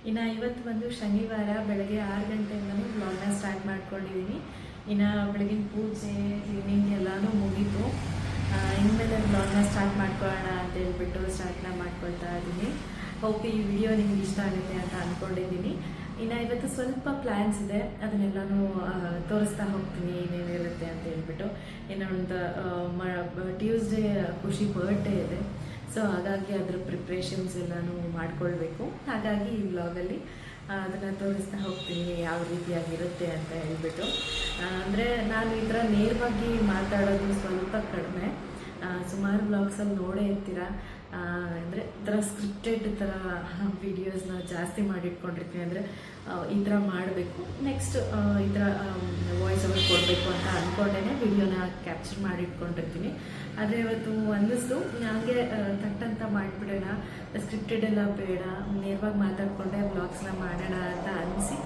ಇನ್ನು ಇವತ್ತು ಬಂದು ಶನಿವಾರ ಬೆಳಗ್ಗೆ 6 ಗಂಟೆಯಿಂದಲೂ ವ್ಲಾಗ್ನ ಸ್ಟಾರ್ಟ್ ಮಾಡ್ಕೊಂಡಿದ್ದೀನಿ. ಇನ್ನು ಬೆಳಗಿನ ಪೂಜೆ ಕ್ಲೀನಿಂಗ್ ಎಲ್ಲನೂ ಮುಗೀತು. ಇನ್ಮೇಲೆ ವ್ಲಾಗ್ನ ಸ್ಟಾರ್ಟ್ ಮಾಡ್ಕೊಳ್ಳೋಣ ಅಂತ ಹೇಳ್ಬಿಟ್ಟು ಸ್ಟಾರ್ಟ್ನ ಮಾಡ್ಕೊಳ್ತಾ ಇದ್ದೀನಿ. ಹೋಗಿ ಈ ವಿಡಿಯೋ ನಿಮ್ಗೆ ಇಷ್ಟ ಆಗುತ್ತೆ ಅಂತ ಅಂದ್ಕೊಂಡಿದ್ದೀನಿ. ಇನ್ನು ಇವತ್ತು ಸ್ವಲ್ಪ ಪ್ಲ್ಯಾನ್ಸ್ ಇದೆ, ಅದನ್ನೆಲ್ಲನೂ ತೋರಿಸ್ತಾ ಹೋಗ್ತೀನಿ ಏನೇನಿರುತ್ತೆ ಅಂತ ಹೇಳ್ಬಿಟ್ಟು. ಇನ್ನೊಂದು ಟ್ಯೂಸ್ಡೇ ಖುಷಿ ಬರ್ಡೇ ಇದೆ, ಸೊ ಹಾಗಾಗಿ ಅದರ ಪ್ರಿಪ್ರೇಷನ್ಸ್ ಎಲ್ಲನೂ ಮಾಡ್ಕೊಳ್ಬೇಕು. ಹಾಗಾಗಿ ಈ ವ್ಲಾಗಲ್ಲಿ ಅದನ್ನು ತೋರಿಸ್ತಾ ಹೋಗ್ತೀನಿ ಯಾವ ರೀತಿಯಾಗಿರುತ್ತೆ ಅಂತ ಹೇಳ್ಬಿಟ್ಟು. ಅಂದರೆ ನಾನು ಈ ಥರ ನೇರವಾಗಿ ಮಾತಾಡೋದು ಸ್ವಲ್ಪ ಕಡಿಮೆ. ಸುಮಾರು ವ್ಲಾಗ್ಸಲ್ಲಿ ನೋಡೇ ಇರ್ತೀರ, ಅಂದರೆ ಈ ಥರ ಸ್ಕ್ರಿಪ್ಟೆಡ್ ಥರ ವೀಡಿಯೋಸ್ನ ಜಾಸ್ತಿ ಮಾಡಿಟ್ಕೊಂಡಿರ್ತೀನಿ. ಅಂದರೆ ಈ ಥರ ಮಾಡಬೇಕು, ನೆಕ್ಸ್ಟ್ ಈ ಥರ ವಾಯ್ಸ್ ಓವರ್ ಕೊಡಬೇಕು ಅಂತ ಅಂದ್ಕೊಂಡೇ ವಿಡಿಯೋನ ಕ್ಯಾಪ್ಚರ್ ಮಾಡಿಟ್ಕೊಂಡಿರ್ತೀನಿ. ಆದರೆ ಇವತ್ತು ಅನ್ನಿಸ್ತು ನನಗೆ ತಟ್ಟಂತ ಮಾಡಿಬಿಡೋಣ, ಸ್ಕ್ರಿಪ್ಟೆಡ್ ಎಲ್ಲ ಬೇಡ, ನೇರವಾಗಿ ಮಾತಾಡಿಕೊಂಡೆ ವ್ಲಾಗ್ಸ್ನ ಮಾಡೋಣ ಅಂತ ಅನಿಸಿ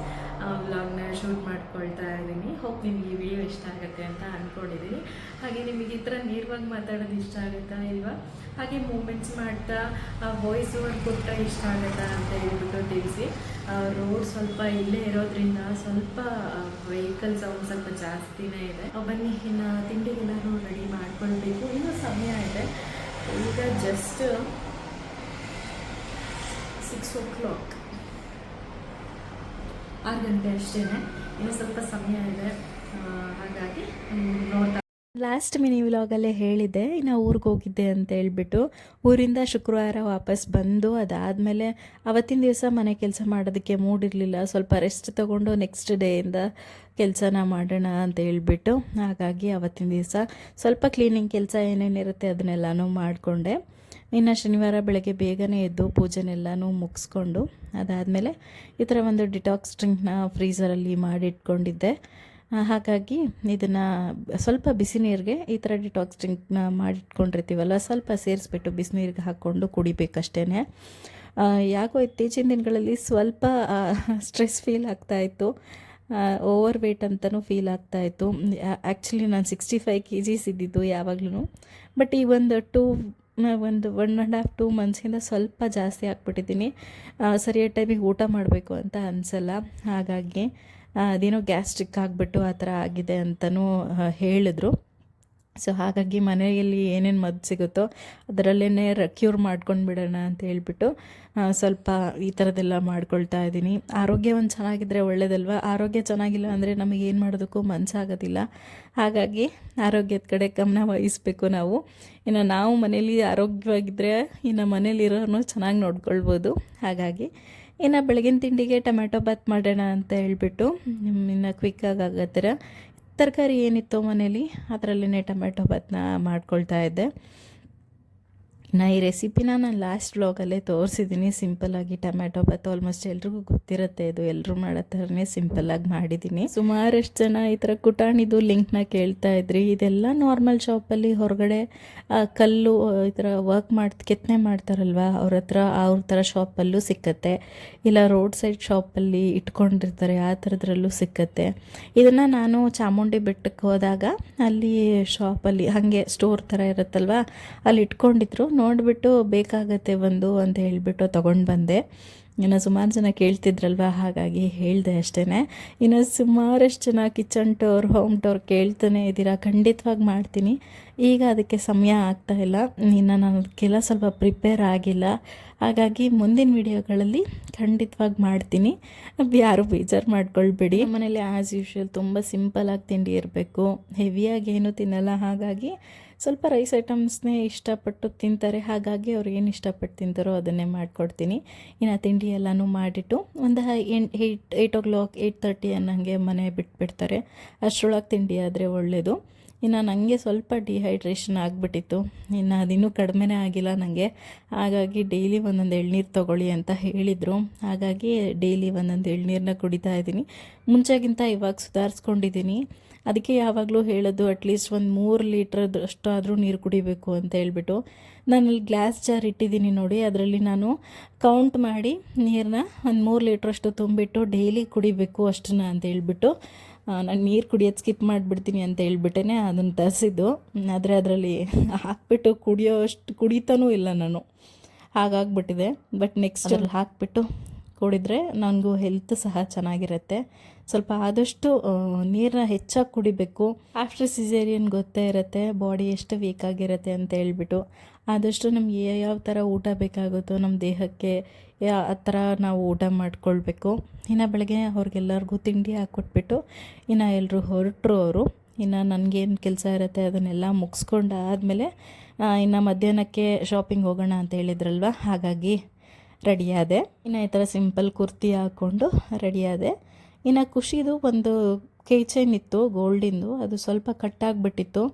ವ್ಲಾಗ್ನ ಶೂಟ್ ಮಾಡ್ಕೊಳ್ತಾ ಇದ್ದೀನಿ. ಹೋಪ್ ನಿಮಗೆ ಈ ವಿಡಿಯೋ ಇಷ್ಟ ಆಗುತ್ತೆ ಅಂತ ಅಂದ್ಕೊಂಡಿದ್ದೀನಿ. ಹಾಗೆ ನಿಮಗೆ ಈ ಥರ ನೇರವಾಗಿ ಮಾತಾಡೋದು ಇಷ್ಟ ಆಗುತ್ತಾ ಇಲ್ವಾ, ಹಾಗೆ ಮೂಮೆಂಟ್ಸ್ ಮಾಡ್ತಾ ವಾಯ್ಸ್ ಓವರ್ ಕೊಟ್ಟ ಇಷ್ಟ ಆಗುತ್ತಾ ಅಂತ ಹೇಳ್ಬಿಟ್ಟು ತಿಳಿಸಿ. ರೋಡ್ ಸ್ವಲ್ಪ ಇಲ್ಲೇ ಇರೋದ್ರಿಂದ ಸ್ವಲ್ಪ ವೆಹಿಕಲ್ ಸೌಂಡ್ ಸ್ವಲ್ಪ ಜಾಸ್ತಿನೇ ಇದೆ. ಬನ್ನಿ ಇನ್ನು ತಿಂಡಿಗೆಲ್ಲರೂ ರೆಡಿ ಮಾಡ್ಕೊಳ್ಬೇಕು. ಇನ್ನೂ ಸಮಯ ಇದೆ, ಈಗ ಜಸ್ಟ್ 6 o'clock, 6 ಗಂಟೆ ಅಷ್ಟೇ, ಇನ್ನೂ ಸ್ವಲ್ಪ ಸಮಯ ಇದೆ. ಹಾಗಾಗಿ ನೋಡ್ತಾ ಲಾಸ್ಟ್ ಮಿನಿ ವ್ಲಾಗಲ್ಲೇ ಹೇಳಿದ್ದೆ ಇನ್ನು ಊರಿಗೆ ಹೋಗಿದ್ದೆ ಅಂತ ಹೇಳ್ಬಿಟ್ಟು. ಊರಿಂದ ಶುಕ್ರವಾರ ವಾಪಸ್ ಬಂದು ಅದಾದಮೇಲೆ ಅವತ್ತಿನ ದಿವಸ ಮನೆ ಕೆಲಸ ಮಾಡೋದಕ್ಕೆ ಮೂಡಿರಲಿಲ್ಲ, ಸ್ವಲ್ಪ ರೆಸ್ಟ್ ತೊಗೊಂಡು ನೆಕ್ಸ್ಟ್ ಡೇಯಿಂದ ಕೆಲಸನ ಮಾಡೋಣ ಅಂತ ಹೇಳ್ಬಿಟ್ಟು. ಹಾಗಾಗಿ ಅವತ್ತಿನ ದಿವಸ ಸ್ವಲ್ಪ ಕ್ಲೀನಿಂಗ್ ಕೆಲಸ ಏನೇನಿರುತ್ತೆ ಅದನ್ನೆಲ್ಲನೂ ಮಾಡಿಕೊಂಡೆ. ಇನ್ನು ಶನಿವಾರ ಬೆಳಗ್ಗೆ ಬೇಗನೆ ಎದ್ದು ಪೂಜೆನೆಲ್ಲನೂ ಮುಗಿಸ್ಕೊಂಡು ಅದಾದಮೇಲೆ ಈ ಥರ ಒಂದು ಡಿಟಾಕ್ಸ್ ಡ್ರಿಂಕ್ನ ಫ್ರೀಝರಲ್ಲಿ ಮಾಡಿಟ್ಕೊಂಡಿದ್ದೆ. ಹಾಗಾಗಿ ಇದನ್ನು ಸ್ವಲ್ಪ ಬಿಸಿ ನೀರಿಗೆ ಈ ಥರ ಡಿಟಾಕ್ಸ್ ಡ್ರಿಂಕ್ನ ಮಾಡಿಟ್ಕೊಂಡಿರ್ತೀವಲ್ಲ, ಸ್ವಲ್ಪ ಸೇರಿಸ್ಬಿಟ್ಟು ಬಿಸಿ ನೀರಿಗೆ ಹಾಕ್ಕೊಂಡು ಕುಡಿಬೇಕಷ್ಟೇ. ಯಾಕೋ ಇತ್ತೀಚಿನ ದಿನಗಳಲ್ಲಿ ಸ್ವಲ್ಪ ಸ್ಟ್ರೆಸ್ ಫೀಲ್ ಆಗ್ತಾಯಿತ್ತು, ಓವರ್ ವೇಟ್ ಅಂತಲೂ ಫೀಲ್ ಆಗ್ತಾಯಿತ್ತು. ಆ್ಯಕ್ಚುಲಿ ನಾನು 65 kgs ಇದ್ದಿದ್ದು ಯಾವಾಗಲೂ, ಬಟ್ ಈ ಒಂದು 1.5-2 ಮಂತ್ಸಿಂದ ಸ್ವಲ್ಪ ಜಾಸ್ತಿ ಆಗ್ಬಿಟ್ಟಿದ್ದೀನಿ. ಸರಿಯಾದ ಟೈಮಿಗೆ ಊಟ ಮಾಡಬೇಕು ಅಂತ ಅನಿಸಲ್ಲ, ಹಾಗಾಗಿ ಅದೇನೋ ಗ್ಯಾಸ್ಟ್ರಿಕ್ ಆಗಿಬಿಟ್ಟು ಆ ಥರ ಆಗಿದೆ ಅಂತಲೂ ಹೇಳಿದ್ರು. ಸೊ ಹಾಗಾಗಿ ಮನೆಯಲ್ಲಿ ಏನೇನು ಮದ್ದು ಸಿಗುತ್ತೋ ಅದರಲ್ಲೇ ಕ್ಯೂರ್ ಮಾಡ್ಕೊಂಡು ಬಿಡೋಣ ಅಂತ ಹೇಳ್ಬಿಟ್ಟು ಸ್ವಲ್ಪ ಈ ಥರದ್ದೆಲ್ಲ ಮಾಡ್ಕೊಳ್ತಾ ಇದ್ದೀನಿ. ಆರೋಗ್ಯ ಒಂದು ಚೆನ್ನಾಗಿದ್ದರೆ ಒಳ್ಳೆಯದಲ್ವ, ಆರೋಗ್ಯ ಚೆನ್ನಾಗಿಲ್ಲ ಅಂದರೆ ನಮಗೆ ಏನು ಮಾಡೋದಕ್ಕೂ ಮನಸ್ಸಾಗೋದಿಲ್ಲ. ಹಾಗಾಗಿ ಆರೋಗ್ಯದ ಕಡೆ ಗಮನ ವಹಿಸಬೇಕು ನಾವು. ಇನ್ನು ನಾವು ಮನೇಲಿ ಆರೋಗ್ಯವಾಗಿದ್ದರೆ ಇನ್ನು ಮನೇಲಿರೋನು ಚೆನ್ನಾಗಿ ನೋಡ್ಕೊಳ್ಬೋದು. ಹಾಗಾಗಿ ಇನ್ನು ಬೆಳಗಿನ ತಿಂಡಿಗೆ ಟೊಮೆಟೊ ಬಾತ್ ಮಾಡೋಣ ಅಂತ ಹೇಳ್ಬಿಟ್ಟು ಇನ್ನು ಕ್ವಿಕ್ಕಾಗಿ ಆಗೋ ಥರ ತರಕಾರಿ ಏನಿತ್ತೋ ಮನೇಲಿ ಅದರಲ್ಲೇ ಟೊಮೆಟೊ ಬಾತ್ನ ಮಾಡ್ಕೊಳ್ತಾ ಇದ್ದೆ. ಈ ರೆಸಿಪಿನ ನಾನು ಲಾಸ್ಟ್ ವ್ಲಾಗಲ್ಲೇ ತೋರಿಸಿದ್ದೀನಿ. ಸಿಂಪಲ್ಲಾಗಿ ಟೊಮೆಟೊ ಬಾತ್ ಆಲ್ಮೋಸ್ಟ್ ಎಲ್ರಿಗೂ ಗೊತ್ತಿರುತ್ತೆ, ಇದು ಎಲ್ಲರೂ ಮಾಡೋ ಥರನೇ ಸಿಂಪಲ್ಲಾಗಿ ಮಾಡಿದ್ದೀನಿ. ಸುಮಾರಷ್ಟು ಜನ ಈ ಥರ ಕುಟಾಣಿದು ಲಿಂಕ್ನ ಕೇಳ್ತಾ ಇದ್ರಿ. ಇದೆಲ್ಲ ನಾರ್ಮಲ್ ಶಾಪಲ್ಲಿ ಹೊರಗಡೆ ಕಲ್ಲು ಈ ಥರ ಕೆತ್ತನೆ ಮಾಡ್ತಾರಲ್ವ, ಅವ್ರ ಥರ ಶಾಪಲ್ಲೂ ಸಿಕ್ಕತ್ತೆ, ಇಲ್ಲ ರೋಡ್ ಸೈಡ್ ಶಾಪಲ್ಲಿ ಇಟ್ಕೊಂಡಿರ್ತಾರೆ ಆ ಥರದ್ರಲ್ಲೂ ಸಿಕ್ಕತ್ತೆ. ಇದನ್ನು ನಾನು ಚಾಮುಂಡಿ ಬೆಟ್ಟಕ್ಕೆ ಹೋದಾಗ ಅಲ್ಲಿ ಶಾಪಲ್ಲಿ ಹಾಗೆ ಸ್ಟೋರ್ ಥರ ಇರುತ್ತಲ್ವ, ಅಲ್ಲಿ ಇಟ್ಕೊಂಡಿದ್ರು. ನೋಡಿಬಿಟ್ಟು ಬೇಕಾಗತ್ತೆ ಒಂದು ಅಂತ ಹೇಳಿಬಿಟ್ಟು ತೊಗೊಂಡು ಬಂದೆ. ಇನ್ನು ಸುಮಾರು ಜನ ಕೇಳ್ತಿದ್ರಲ್ವ, ಹಾಗಾಗಿ ಹೇಳಿದೆ ಅಷ್ಟೇ. ಇನ್ನು ಸುಮಾರಷ್ಟು ಜನ ಕಿಚನ್ ಟೂರ್, ಹೋಮ್ ಟೂರ್ ಕೇಳ್ತಾನೆ ಇದ್ದೀರಾ. ಖಂಡಿತವಾಗಿ ಮಾಡ್ತೀನಿ, ಈಗ ಅದಕ್ಕೆ ಸಮಯ ಆಗ್ತಾಯಿಲ್ಲ. ಇನ್ನು ನಾನು ಅದಕ್ಕೆಲ್ಲ ಸ್ವಲ್ಪ ಪ್ರಿಪೇರ್ ಆಗಿಲ್ಲ, ಹಾಗಾಗಿ ಮುಂದಿನ ವಿಡಿಯೋಗಳಲ್ಲಿ ಖಂಡಿತವಾಗಿ ಮಾಡ್ತೀನಿ. ಯಾರು ಬೇಜಾರು ಮಾಡ್ಕೊಳ್ಬೇಡಿ. ಮನೇಲಿ ಆ್ಯಸ್ ಯೂಶ್ವಲ್ ತುಂಬ ಸಿಂಪಲಾಗಿ ತಿಂಡಿ ಇರಬೇಕು, ಹೆವಿಯಾಗಿ ಏನೂ ತಿನ್ನಲ್ಲ. ಹಾಗಾಗಿ ಸ್ವಲ್ಪ ರೈಸ್ ಐಟಮ್ಸ್ನೇ ಇಷ್ಟಪಟ್ಟು ತಿಂತಾರೆ, ಹಾಗಾಗಿ ಅವ್ರು ಏನು ಇಷ್ಟಪಟ್ಟು ತಿಂತಾರೋ ಅದನ್ನೇ ಮಾಡಿಕೊಡ್ತೀನಿ. ಇನ್ನು ತಿಂಡಿ ಎಲ್ಲನೂ ಮಾಡಿಟ್ಟು ಒಂದು 8 o'clock 8:30 ಅನ್ನಂಗೆ ಮನೆ ಬಿಟ್ಬಿಡ್ತಾರೆ. ಅಷ್ಟರೊಳಗೆ ತಿಂಡಿ ಆದರೆ ಒಳ್ಳೆಯದು. ಇನ್ನು ನನಗೆ ಸ್ವಲ್ಪ ಡಿಹೈಡ್ರೇಷನ್ ಆಗಿಬಿಟ್ಟಿತ್ತು, ಇನ್ನು ಅದಿನ್ನೂ ಕಡಿಮೆನೇ ಆಗಿಲ್ಲ ನನಗೆ. ಹಾಗಾಗಿ ಡೈಲಿ ಒಂದೊಂದು ಎಳ್ನೀರು ತೊಗೊಳ್ಳಿ ಅಂತ ಹೇಳಿದರು, ಹಾಗಾಗಿ ಡೈಲಿ ಒಂದೊಂದು ಎಳ್ನೀರನ್ನ ಕುಡಿತಾ ಇದ್ದೀನಿ. ಮುಂಚೆಗಿಂತ ಇವಾಗ ಸುಧಾರಿಸ್ಕೊಂಡಿದ್ದೀನಿ. ಅದಕ್ಕೆ ಯಾವಾಗಲೂ ಹೇಳೋದು ಅಟ್ಲೀಸ್ಟ್ ಒಂದು 3 ಲೀಟ್ರದಷ್ಟು ಆದರೂ ನೀರು ಕುಡಿಬೇಕು ಅಂತ ಹೇಳ್ಬಿಟ್ಟು. ನಾನಲ್ಲಿ ಗ್ಲಾಸ್ ಜಾರ್ ಇಟ್ಟಿದ್ದೀನಿ ನೋಡಿ, ಅದರಲ್ಲಿ ನಾನು ಕೌಂಟ್ ಮಾಡಿ ನೀರನ್ನ ಒಂದು 3 ಲೀಟ್ರಷ್ಟು ತುಂಬಿಟ್ಟು ಡೈಲಿ ಕುಡಿಬೇಕು ಅಷ್ಟನ್ನ ಅಂತ ಹೇಳ್ಬಿಟ್ಟು ನಾನು ನೀರು ಕುಡಿಯೋದು ಸ್ಕಿಪ್ ಮಾಡಿಬಿಡ್ತೀನಿ ಅಂತ ಹೇಳ್ಬಿಟ್ಟೇ ಅದನ್ನು ತರಿಸಿದ್ದು. ಆದರೆ ಅದರಲ್ಲಿ ಹಾಕ್ಬಿಟ್ಟು ಕುಡಿಯೋಷ್ಟು ಕುಡಿತಾನೂ ಇಲ್ಲ ನಾನು, ಹಾಗಾಗ್ಬಿಟ್ಟಿದೆ. ಬಟ್ ನೆಕ್ಸ್ಟ್ ಅಲ್ಲಿ ಹಾಕ್ಬಿಟ್ಟು ಕುಡಿದ್ರೆ ನನಗೂ ಹೆಲ್ತ್ ಸಹ ಚೆನ್ನಾಗಿರುತ್ತೆ. ಸ್ವಲ್ಪ ಆದಷ್ಟು ನೀರನ್ನ ಹೆಚ್ಚಾಗಿ ಕುಡಿಬೇಕು. ಆಫ್ಟರ್ ಸಿಸೇರಿಯನ್ ಗೊತ್ತೇ ಇರುತ್ತೆ ಬಾಡಿ ಎಷ್ಟು ವೀಕ್ ಆಗಿರುತ್ತೆ ಅಂತ ಹೇಳ್ಬಿಟ್ಟು. ಆದಷ್ಟು ನಮ್ಗೆ ಯಾವ ಥರ ಊಟ ಬೇಕಾಗುತ್ತೋ ನಮ್ಮ ದೇಹಕ್ಕೆ ಆ ಥರ ನಾವು ಊಟ ಮಾಡ್ಕೊಳ್ಬೇಕು. ಇನ್ನು ಬೆಳಗ್ಗೆ ಅವ್ರಿಗೆಲ್ಲರಿಗೂ ತಿಂಡಿ ಹಾಕ್ಕೊಟ್ಬಿಟ್ಟು ಇನ್ನು ಎಲ್ಲರೂ ಹೊರಟರು ಅವರು. ಇನ್ನು ನನಗೇನು ಕೆಲಸ ಇರುತ್ತೆ ಅದನ್ನೆಲ್ಲ ಮುಗಿಸ್ಕೊಂಡು ಆದಮೇಲೆ ಇನ್ನು ಮಧ್ಯಾಹ್ನಕ್ಕೆ ಶಾಪಿಂಗ್ ಹೋಗೋಣ ಅಂತ ಹೇಳಿದ್ರಲ್ವ, ಹಾಗಾಗಿ ರೆಡಿಯಾದೆ. ಇನ್ನು ಈ ಥರ ಸಿಂಪಲ್ ಕುರ್ತಿ ಹಾಕ್ಕೊಂಡು ರೆಡಿಯಾದೆ. ಇನ್ನು ಖುಷಿದು ಒಂದು ಕೈ ಚೈನ್ ಇತ್ತು ಗೋಲ್ಡಿಂದು, ಅದು ಸ್ವಲ್ಪ ಕಟ್ಟಾಗಿಬಿಟ್ಟಿತ್ತು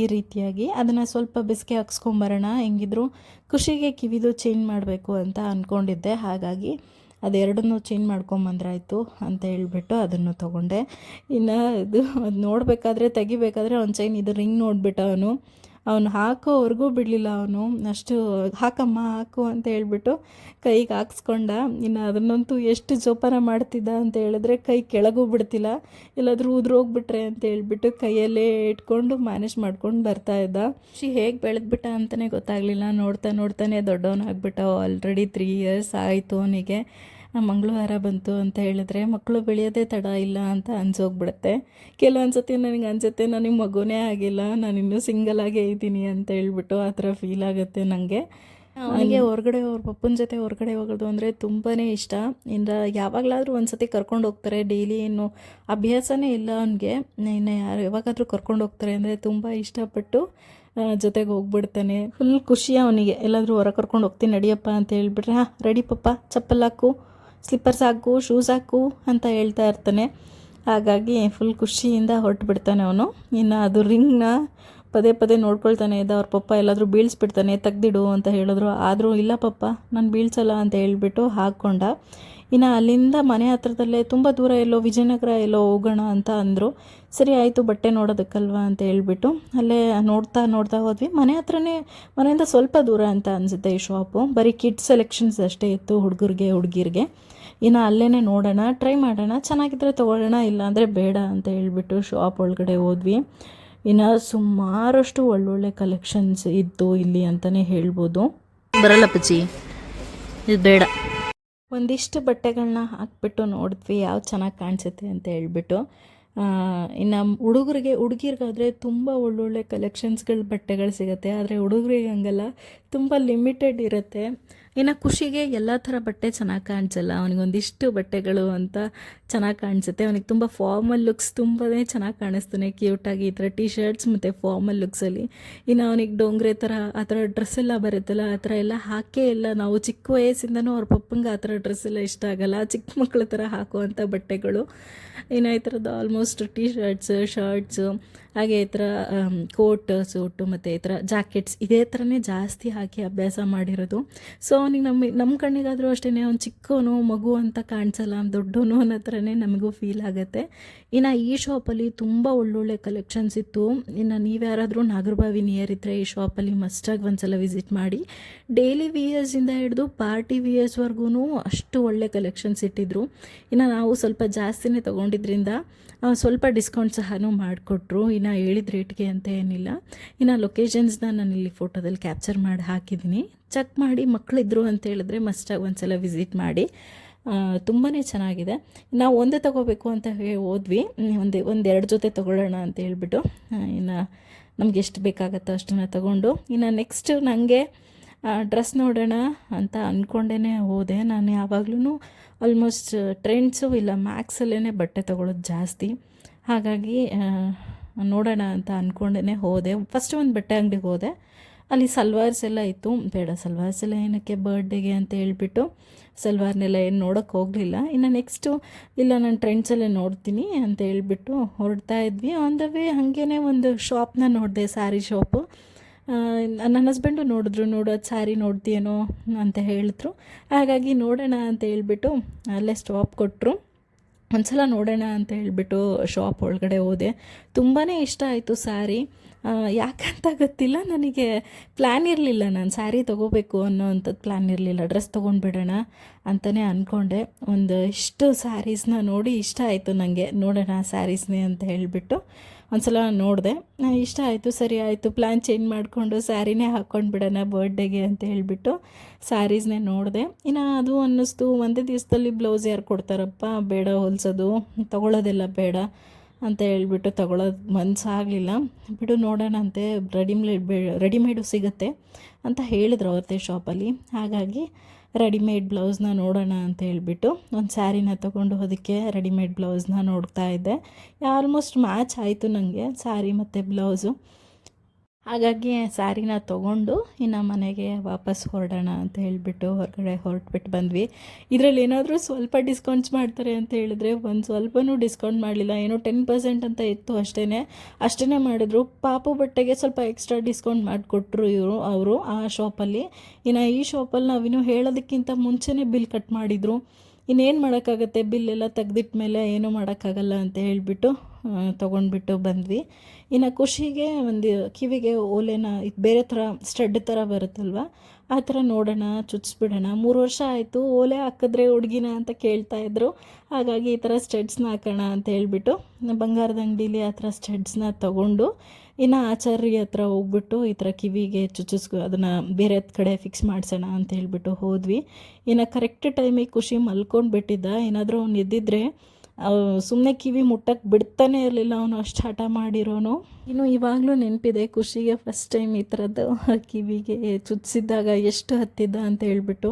ಈ ರೀತಿಯಾಗಿ. ಅದನ್ನು ಸ್ವಲ್ಪ ಬಿಸ್ಕೆ ಹಾಕ್ಸ್ಕೊಂಬರೋಣ, ಹೆಂಗಿದ್ರು ಖುಷಿಗೆ ಕಿವಿದು ಚೇಂಜ್ ಮಾಡಬೇಕು ಅಂತ ಅಂದ್ಕೊಂಡಿದ್ದೆ. ಹಾಗಾಗಿ ಅದೆರಡನ್ನೂ ಚೇಂಜ್ ಮಾಡ್ಕೊಂಬಂದ್ರಾಯ್ತು ಅಂತ ಹೇಳ್ಬಿಟ್ಟು ಅದನ್ನು ತೊಗೊಂಡೆ. ಇನ್ನು ಇದು ಅದು ನೋಡಬೇಕಾದ್ರೆ ತೆಗಿಬೇಕಾದ್ರೆ ಒಂದು ಚೈನ್ ಇದು ರಿಂಗ್ ನೋಡಿಬಿಟ್ಟು ಅವನು ಹಾಕೋವರೆಗೂ ಬಿಡಲಿಲ್ಲ. ಅವನು ಅಷ್ಟು ಹಾಕಮ್ಮ ಹಾಕು ಅಂತ ಹೇಳ್ಬಿಟ್ಟು ಕೈಗೆ ಹಾಕ್ಸ್ಕೊಂಡ. ಇನ್ನು ಅದನ್ನಂತೂ ಎಷ್ಟು ಜೋಪಾನ ಮಾಡ್ತಿದ್ದ ಅಂತ ಹೇಳಿದ್ರೆ ಕೈ ಕೆಳಗೂ ಬಿಡ್ತಿಲ್ಲ, ಎಲ್ಲಾದರೂ ಉದುರೋಗ್ಬಿಟ್ರೆ ಅಂತ ಹೇಳ್ಬಿಟ್ಟು ಕೈಯಲ್ಲೇ ಇಟ್ಕೊಂಡು ಮ್ಯಾನೇಜ್ ಮಾಡ್ಕೊಂಡು ಬರ್ತಾಯಿದ್ದ. ಹೇಗೆ ಬೆಳೆದ್ಬಿಟ್ಟ ಅಂತಲೇ ಗೊತ್ತಾಗಲಿಲ್ಲ. ನೋಡ್ತಾನೆ ದೊಡ್ಡವನಾಗ್ಬಿಟ್ಟ. ಆಲ್ರೆಡಿ 3 years ಆಯಿತು ಅವನಿಗೆ. ಮಂಗಳವಾರ ಬಂತು ಅಂತ ಹೇಳಿದ್ರೆ ಮಕ್ಕಳು ಬೆಳೆಯೋದೇ ತಡ ಇಲ್ಲ ಅಂತ ಅನ್ಸೋಗ್ಬಿಡುತ್ತೆ. ಕೆಲವೊಂದು ಸತಿ ನನಗೆ ಅನಿಸುತ್ತೆ ನನಗೆ ಮಗುನೇ ಆಗಿಲ್ಲ, ನಾನು ಇನ್ನೂ ಸಿಂಗಲ್ ಆಗೇ ಇದ್ದೀನಿ ಅಂತ ಹೇಳ್ಬಿಟ್ಟು ಆ ಥರ ಫೀಲ್ ಆಗುತ್ತೆ ನನಗೆ. ಅವನಿಗೆ ಹೊರಗಡೆ ಅವ್ರ ಪಪ್ಪನ ಜೊತೆ ಹೊರಗಡೆ ಹೋಗೋದು ಅಂದರೆ ತುಂಬಾ ಇಷ್ಟ. ಇನ್ನು ಯಾವಾಗಲಾದರೂ ಒಂದು ಸತಿ ಕರ್ಕೊಂಡು ಹೋಗ್ತಾರೆ. ಡೈಲಿ ಏನು ಅಭ್ಯಾಸನೇ ಇಲ್ಲ ಅವನಿಗೆ. ಇನ್ನು ಯಾವಾಗಾದರೂ ಕರ್ಕೊಂಡು ಹೋಗ್ತಾರೆ ಅಂದರೆ ತುಂಬ ಇಷ್ಟಪಟ್ಟು ಜೊತೆಗೆ ಹೋಗ್ಬಿಡ್ತಾನೆ. ಫುಲ್ ಖುಷಿ ಅವನಿಗೆ. ಎಲ್ಲಾದರೂ ಹೊರ ಕರ್ಕೊಂಡು ಹೋಗ್ತೀನಿ ನಡಿಯಪ್ಪ ಅಂತ ಹೇಳ್ಬಿಟ್ರೆ ರೆಡಿ ಪಪ್ಪ, ಚಪ್ಪಲ್ ಹಾಕು, ಸ್ಲಿಪ್ಪರ್ಸ್ ಹಾಕು, ಶೂಸ್ ಹಾಕು ಅಂತ ಹೇಳ್ತಾ ಇರ್ತಾನೆ. ಹಾಗಾಗಿ ಫುಲ್ ಖುಷಿಯಿಂದ ಹೊರಟು ಬಿಡ್ತಾನೆ ಅವನು. ಇನ್ನು ಅದು ರಿಂಗ್ನ ಪದೇ ನೋಡ್ಕೊಳ್ತಾನೆ ಇದ್ದ. ಅವ್ರ ಪಪ್ಪ ಎಲ್ಲಾದರೂ ಬೀಳಿಸ್ಬಿಡ್ತಾನೆ, ತೆಗ್ದಿಡು ಅಂತ ಹೇಳಿದ್ರು. ಆದರೂ ಇಲ್ಲ ಪಪ್ಪ ನಾನು ಬೀಳ್ಸಲ್ಲ ಅಂತ ಹೇಳ್ಬಿಟ್ಟು ಹಾಕ್ಕೊಂಡ. ಇನ್ನು ಅಲ್ಲಿಂದ ಮನೆ ಹತ್ರದಲ್ಲೇ ತುಂಬ ದೂರ ಎಲ್ಲೋ ವಿಜಯನಗರ ಎಲ್ಲೋ ಹೋಗೋಣ ಅಂತ ಅಂದರು. ಸರಿ ಆಯಿತು ಬಟ್ಟೆ ನೋಡೋದಕ್ಕಲ್ವಾ ಅಂತ ಹೇಳ್ಬಿಟ್ಟು ಅಲ್ಲೇ ನೋಡ್ತಾ ಹೋದ್ವಿ. ಮನೆಯಿಂದ ಸ್ವಲ್ಪ ದೂರ ಅಂತ ಅನಿಸುತ್ತೆ ಈ ಶಾಪು. ಬರೀ ಕಿಡ್ಸ್ ಸೆಲೆಕ್ಷನ್ಸ್ ಅಷ್ಟೇ ಇತ್ತು, ಹುಡುಗಿರಿಗೆ. ಇನ್ನು ಅಲ್ಲೇ ನೋಡೋಣ, ಟ್ರೈ ಮಾಡೋಣ, ಚೆನ್ನಾಗಿದ್ರೆ ತೊಗೊಳ್ಳೋಣ, ಇಲ್ಲಾಂದರೆ ಬೇಡ ಅಂತ ಹೇಳ್ಬಿಟ್ಟು ಶಾಪ್ ಒಳಗಡೆ ಹೋದ್ವಿ. ಇನ್ನು ಸುಮಾರಷ್ಟು ಒಳ್ಳೊಳ್ಳೆ ಕಲೆಕ್ಷನ್ಸ್ ಇತ್ತು ಇಲ್ಲಿ ಅಂತಲೇ ಹೇಳ್ಬೋದು. ಬರಲ್ಲ ಪಚ್ಚಿ, ಇದು ಬೇಡ. ಒಂದಿಷ್ಟು ಬಟ್ಟೆಗಳನ್ನ ಹಾಕ್ಬಿಟ್ಟು ನೋಡಿದ್ವಿ ಯಾವ್ದು ಚೆನ್ನಾಗಿ ಕಾಣಿಸುತ್ತೆ ಅಂತ ಹೇಳ್ಬಿಟ್ಟು. ಇನ್ನು ಹುಡುಗಿರಿಗಾದರೆ ತುಂಬ ಒಳ್ಳೊಳ್ಳೆ ಕಲೆಕ್ಷನ್ಸ್ಗಳು ಬಟ್ಟೆಗಳು ಸಿಗುತ್ತೆ. ಆದರೆ ಹುಡುಗರಿಗೆ ಹಂಗಲ್ಲ, ತುಂಬ ಲಿಮಿಟೆಡ್ ಇರುತ್ತೆ. ಇನ್ನು ಖುಷಿಗೆ ಎಲ್ಲ ಥರ ಬಟ್ಟೆ ಚೆನ್ನಾಗಿ ಕಾಣಿಸಲ್ಲ, ಅವನಿಗೊಂದಿಷ್ಟು ಬಟ್ಟೆಗಳು ಅಂತ ಚೆನ್ನಾಗಿ ಕಾಣಿಸುತ್ತೆ. ಅವನಿಗೆ ತುಂಬ ಫಾರ್ಮಲ್ ಲುಕ್ಸ್ ತುಂಬಾ ಚೆನ್ನಾಗಿ ಕಾಣಿಸ್ತಾನೆ, ಕ್ಯೂಟಾಗಿ ಈ ಥರ ಟಿ ಶರ್ಟ್ಸ್ ಮತ್ತು ಫಾರ್ಮಲ್ ಲುಕ್ಸಲ್ಲಿ. ಇನ್ನು ಅವನಿಗೆ ಡೋಂಗ್ರೆ ಥರ ಆ ಥರ ಡ್ರೆಸ್ ಎಲ್ಲ ಬರುತ್ತಲ್ಲ, ಆ ಥರ ಎಲ್ಲ ಹಾಕೇ ಇಲ್ಲ. ನಾವು ಚಿಕ್ಕ ವಯಸ್ಸಿಂದನೂ ಅವ್ರ ಪಪ್ಪಂಗೆ ಆ ಥರ ಡ್ರೆಸ್ ಎಲ್ಲ ಇಷ್ಟ ಆಗಲ್ಲ, ಚಿಕ್ಕ ಮಕ್ಕಳ ಥರ ಹಾಕುವಂಥ ಬಟ್ಟೆಗಳು. ಇನ್ನು ಈ ಥರದ್ದು ಆಲ್ಮೋಸ್ಟ್ ಟಿ ಶರ್ಟ್ಸು ಹಾಗೆ ಈ ಥರ ಕೋಟ್ ಸೂಟು ಮತ್ತು ಈ ಥರ ಜಾಕೆಟ್ಸ್ ಇದೇ ಥರನೇ ಜಾಸ್ತಿ ಹಾಕಿ ಅಭ್ಯಾಸ ಮಾಡಿರೋದು. ಸೊ ಅವನಿಗೆ ನಮ್ಮ ಕಣ್ಣಿಗಾದರೂ ಅಷ್ಟೇ ಅವ್ನು ಚಿಕ್ಕವನು ಮಗು ಅಂತ ಕಾಣಿಸಲ್ಲ, ದೊಡ್ಡವನು ಅನ್ನೋ ಥರನೇ ನಮಗೂ ಫೀಲ್ ಆಗುತ್ತೆ. ಇನ್ನು ಈ ಶಾಪಲ್ಲಿ ತುಂಬ ಒಳ್ಳೊಳ್ಳೆ ಕಲೆಕ್ಷನ್ಸ್ ಇತ್ತು. ಇನ್ನು ನೀವು ಯಾರಾದರೂ ನಾಗರಬಾವಿ ನಿಯರ್ ಇದ್ದರೆ ಈ ಶಾಪಲ್ಲಿ ಮಸ್ಟಾಗಿ ಒಂದ್ಸಲ ವಿಸಿಟ್ ಮಾಡಿ. ಡೈಲಿ ವಿಯರ್ಸಿಂದ ಹಿಡಿದು ಪಾರ್ಟಿ ವಿಯರ್ಸ್ವರೆಗೂ ಅಷ್ಟು ಒಳ್ಳೆ ಕಲೆಕ್ಷನ್ಸ್ ಇಟ್ಟಿದ್ರು. ಇನ್ನು ನಾವು ಸ್ವಲ್ಪ ಜಾಸ್ತಿನೇ ತೊಗೊಂಡಿದ್ರಿಂದ ಸ್ವಲ್ಪ ಡಿಸ್ಕೌಂಟ್ ಸಹ ಮಾಡಿಕೊಟ್ರು. ಇನ್ನು ಹೇಳಿದ ರೇಟ್ಗೆ ಅಂತ ಏನಿಲ್ಲ. ಇನ್ನು ಲೊಕೇಶನ್ಸ್ನ ನಾನು ಇಲ್ಲಿ ಫೋಟೋದಲ್ಲಿ ಕ್ಯಾಪ್ಚರ್ ಮಾಡಿ ಹಾಕಿದ್ದೀನಿ, ಚೆಕ್ ಮಾಡಿ. ಮಕ್ಕಳಿದ್ರು ಅಂತ ಹೇಳಿದ್ರೆ ಮಸ್ಟಾಗಿ ಒಂದ್ಸಲ ವಿಸಿಟ್ ಮಾಡಿ, ತುಂಬಾ ಚೆನ್ನಾಗಿದೆ. ನಾವು ಒಂದೇ ತೊಗೋಬೇಕು ಅಂತ ಹೋದ್ವಿ, ಒಂದೆರಡು ಜೊತೆ ತೊಗೊಳ್ಳೋಣ ಅಂತ ಹೇಳ್ಬಿಟ್ಟು ಇನ್ನು ನಮ್ಗೆ ಎಷ್ಟು ಬೇಕಾಗತ್ತೋ ಅಷ್ಟನ್ನು ತೊಗೊಂಡು ಇನ್ನು ನೆಕ್ಸ್ಟ್ ನನಗೆ ಡ್ರೆಸ್ ನೋಡೋಣ ಅಂತ ಅಂದ್ಕೊಂಡೇ ಹೋದೆ. ನಾನು ಯಾವಾಗಲೂ ಆಲ್ಮೋಸ್ಟ್ ಟ್ರೆಂಡ್ಸು ಇಲ್ಲ ಮ್ಯಾಕ್ಸಲ್ಲೇ ಬಟ್ಟೆ ತೊಗೊಳ್ಳೋದು ಜಾಸ್ತಿ. ಹಾಗಾಗಿ ನೋಡೋಣ ಅಂತ ಅಂದ್ಕೊಂಡೇ ಹೋದೆ. ಫಸ್ಟ್ ಒಂದು ಬಟ್ಟೆ ಅಂಗಡಿಗೆ ಹೋದೆ, ಅಲ್ಲಿ ಸಲ್ವಾರ್ಸ್ ಎಲ್ಲ ಇತ್ತು. ಬೇಡ ಸಲ್ವಾರ್ಸ್ ಎಲ್ಲ ಏನಕ್ಕೆ ಬರ್ಡೇಗೆ ಅಂತ ಹೇಳ್ಬಿಟ್ಟು ಸಲ್ವಾರ್ನೆಲ್ಲ ಏನು ನೋಡೋಕ್ಕೆ ಹೋಗಲಿಲ್ಲ. ಇನ್ನು ನೆಕ್ಸ್ಟು ಇಲ್ಲ ನಾನು ಟ್ರೆಂಡ್ಸಲ್ಲೇ ನೋಡ್ತೀನಿ ಅಂತ ಹೇಳ್ಬಿಟ್ಟು ಹೊರಡ್ತಾ ಇದ್ವಿ. ಆನ್ ದ ವೇ ಹಾಗೇ ಒಂದು ಶಾಪ್ನ ನೋಡಿದೆ, ಸ್ಯಾರಿ ಶಾಪು. ನನ್ನ ಹಸ್ಬೆಂಡು ನೋಡೋದು ಸ್ಯಾರಿ ನೋಡ್ತೀಯೇನೋ ಅಂತ ಹೇಳಿದ್ರು. ಹಾಗಾಗಿ ನೋಡೋಣ ಅಂತ ಹೇಳ್ಬಿಟ್ಟು ಅಲ್ಲೇ ಸ್ಟಾಪ್ ಕೊಟ್ಟರು. ಒಂದ್ಸಲ ನೋಡೋಣ ಅಂತ ಹೇಳ್ಬಿಟ್ಟು ಶಾಪ್ ಒಳಗಡೆ ಹೋದೆ. ತುಂಬಾ ಇಷ್ಟ ಆಯಿತು ಸ್ಯಾರಿ. ಯಾಕಂತ ಗೊತ್ತಿಲ್ಲ, ನನಗೆ ಪ್ಲ್ಯಾನ್ ಇರಲಿಲ್ಲ, ನಾನು ಸ್ಯಾರಿ ತೊಗೋಬೇಕು ಅನ್ನೋವಂಥದ್ದು ಪ್ಲ್ಯಾನ್ ಇರಲಿಲ್ಲ. ಡ್ರೆಸ್ ತೊಗೊಂಡ್ಬಿಡೋಣ ಅಂತಲೇ ಅಂದ್ಕೊಂಡೆ. ಇಷ್ಟು ಸ್ಯಾರೀಸ್ನ ನೋಡಿ ಇಷ್ಟ ಆಯಿತು ನನಗೆ. ನೋಡೋಣ ಸ್ಯಾರೀಸ್ನೇ ಅಂತ ಹೇಳಿಬಿಟ್ಟು ಒಂದ್ಸಲ ನೋಡಿದೆ, ಇಷ್ಟ ಆಯಿತು, ಸರಿ ಆಯಿತು, ಪ್ಲ್ಯಾನ್ ಚೇಂಜ್ ಮಾಡಿಕೊಂಡು ಸ್ಯಾರಿನೇ ಹಾಕ್ಕೊಂಡು ಬಿಡೋಣ ಬರ್ಡೇಗೆ ಅಂತ ಹೇಳಿಬಿಟ್ಟು ಸ್ಯಾರೀಸ್ನೇ ನೋಡಿದೆ. ಇನ್ನು ಅದು ಅನ್ನಿಸ್ತು, ಒಂದೇ ದಿವಸದಲ್ಲಿ ಬ್ಲೌಸ್ ಯಾರು ಕೊಡ್ತಾರಪ್ಪ, ಬೇಡ ಹೊಲಿಸೋದು, ತೊಗೊಳ್ಳೋದೆಲ್ಲ ಬೇಡ ಅಂತ ಹೇಳ್ಬಿಟ್ಟು ತೊಗೊಳೋದು ಮನಸ್ಸಾಗಲಿಲ್ಲ. ಬಿಡು ನೋಡೋಣ ಅಂತೆ, ರೆಡಿಮೇಡು ಸಿಗುತ್ತೆ ಅಂತ ಹೇಳಿದ್ರು ಅವ್ರದ್ದೇ ಶಾಪಲ್ಲಿ. ಹಾಗಾಗಿ ರೆಡಿಮೇಡ್ ಬ್ಲೌಸ್ನ ನೋಡೋಣ ಅಂತ ಹೇಳ್ಬಿಟ್ಟು ಒಂದು ಸ್ಯಾರಿನ ತೊಗೊಂಡು ಅದಕ್ಕೆ ರೆಡಿಮೇಡ್ ಬ್ಲೌಸ್ನ ನೋಡ್ತಾ ಇದ್ದೆ. ಆಲ್ಮೋಸ್ಟ್ ಮ್ಯಾಚ್ ಆಯಿತು ನನಗೆ ಸ್ಯಾರಿ ಮತ್ತು ಬ್ಲೌಸು. ಹಾಗಾಗಿ ಸ್ಯಾರಿನ ತೊಗೊಂಡು ಇನ್ನು ಮನೆಗೆ ವಾಪಸ್ ಹೊರಡೋಣ ಅಂತ ಹೇಳಿಬಿಟ್ಟು ಹೊರಗಡೆ ಹೊರಟ್ಬಿಟ್ಟು ಬಂದ್ವಿ. ಇದರಲ್ಲಿ ಏನಾದರೂ ಸ್ವಲ್ಪ ಡಿಸ್ಕೌಂಟ್ಸ್ ಮಾಡ್ತಾರೆ ಅಂತ ಹೇಳಿದ್ರೆ ಒಂದು ಸ್ವಲ್ಪನೂ ಡಿಸ್ಕೌಂಟ್ ಮಾಡಲಿಲ್ಲ. ಏನೋ 10% ಅಂತ ಇತ್ತು, ಅಷ್ಟೇ ಮಾಡಿದ್ರು. ಪಾಪು ಬಟ್ಟೆಗೆ ಸ್ವಲ್ಪ ಎಕ್ಸ್ಟ್ರಾ ಡಿಸ್ಕೌಂಟ್ ಮಾಡಿಕೊಟ್ರು ಅವರು ಆ ಶಾಪಲ್ಲಿ. ಇನ್ನು ಈ ಶಾಪಲ್ಲಿ ನಾವಿನ್ನೂ ಹೇಳೋದಕ್ಕಿಂತ ಮುಂಚೆನೇ ಬಿಲ್ ಕಟ್ ಮಾಡಿದರು. ಇನ್ನೇನು ಮಾಡೋಕ್ಕಾಗತ್ತೆ, ಬಿಲ್ಲೆಲ್ಲ ತೆಗ್ದಿಟ್ಟ ಮೇಲೆ ಏನೂ ಮಾಡೋಕ್ಕಾಗಲ್ಲ ಅಂತ ಹೇಳಿಬಿಟ್ಟು ತೊಗೊಂಡ್ಬಿಟ್ಟು ಬಂದ್ವಿ. ಇನ್ನು ಖುಷಿಗೆ ಒಂದು ಕಿವಿಗೆ ಓಲೆನ ಬೇರೆ ಥರ ಸ್ಟಡ್ ಥರ ಬರುತ್ತಲ್ವ, ಆ ಥರ ನೋಡೋಣ, ಚುಚ್ಚಿಬಿಡೋಣ. 3 ವರ್ಷ ಆಯಿತು, ಓಲೆ ಹಾಕಿದ್ರೆ ಹುಡುಗಿನ ಅಂತ ಕೇಳ್ತಾಯಿದ್ರು. ಹಾಗಾಗಿ ಈ ಥರ ಸ್ಟಡ್ಸ್ನ ಹಾಕೋಣ ಅಂತ ಹೇಳ್ಬಿಟ್ಟು ಬಂಗಾರದ ಅಂಗಡೀಲಿ ಆ ಥರ ಸ್ಟಡ್ಸ್ನ ತೊಗೊಂಡು ಇನ್ನು ಆಚಾರ್ಯ ಹತ್ರ ಹೋಗ್ಬಿಟ್ಟು ಈ ಥರ ಕಿವಿಗೆ ಅದನ್ನು ಬೇರೆ ಕಡೆ ಫಿಕ್ಸ್ ಮಾಡಿಸೋಣ ಅಂತ ಹೇಳ್ಬಿಟ್ಟು ಹೋದ್ವಿ. ಇನ್ನು ಕರೆಕ್ಟ್ ಟೈಮಿಗೆ ಖುಷಿ ಮಲ್ಕೊಂಡು ಬಿಟ್ಟಿದ್ದ. ಏನಾದರೂ ಅವ್ನು ಎದ್ದಿದ್ರೆ ಸುಮ್ಮನೆ ಕಿವಿ ಮುಟ್ಟಕ್ಕೆ ಬಿಡ್ತಾನೆ ಇರಲಿಲ್ಲ, ಅವನು ಅಷ್ಟು ಹಠ ಮಾಡಿರೋನು. ಇನ್ನು ಇವಾಗಲೂ ನೆನಪಿದೆ ಖುಷಿಗೆ ಫಸ್ಟ್ ಟೈಮ್ ಈ ಥರದ್ದು ಕಿವಿಗೆ ಚುಚ್ಚಿಸಿದ್ದಾಗ ಎಷ್ಟು ಹತ್ತಿದ್ದ ಅಂತ ಹೇಳ್ಬಿಟ್ಟು.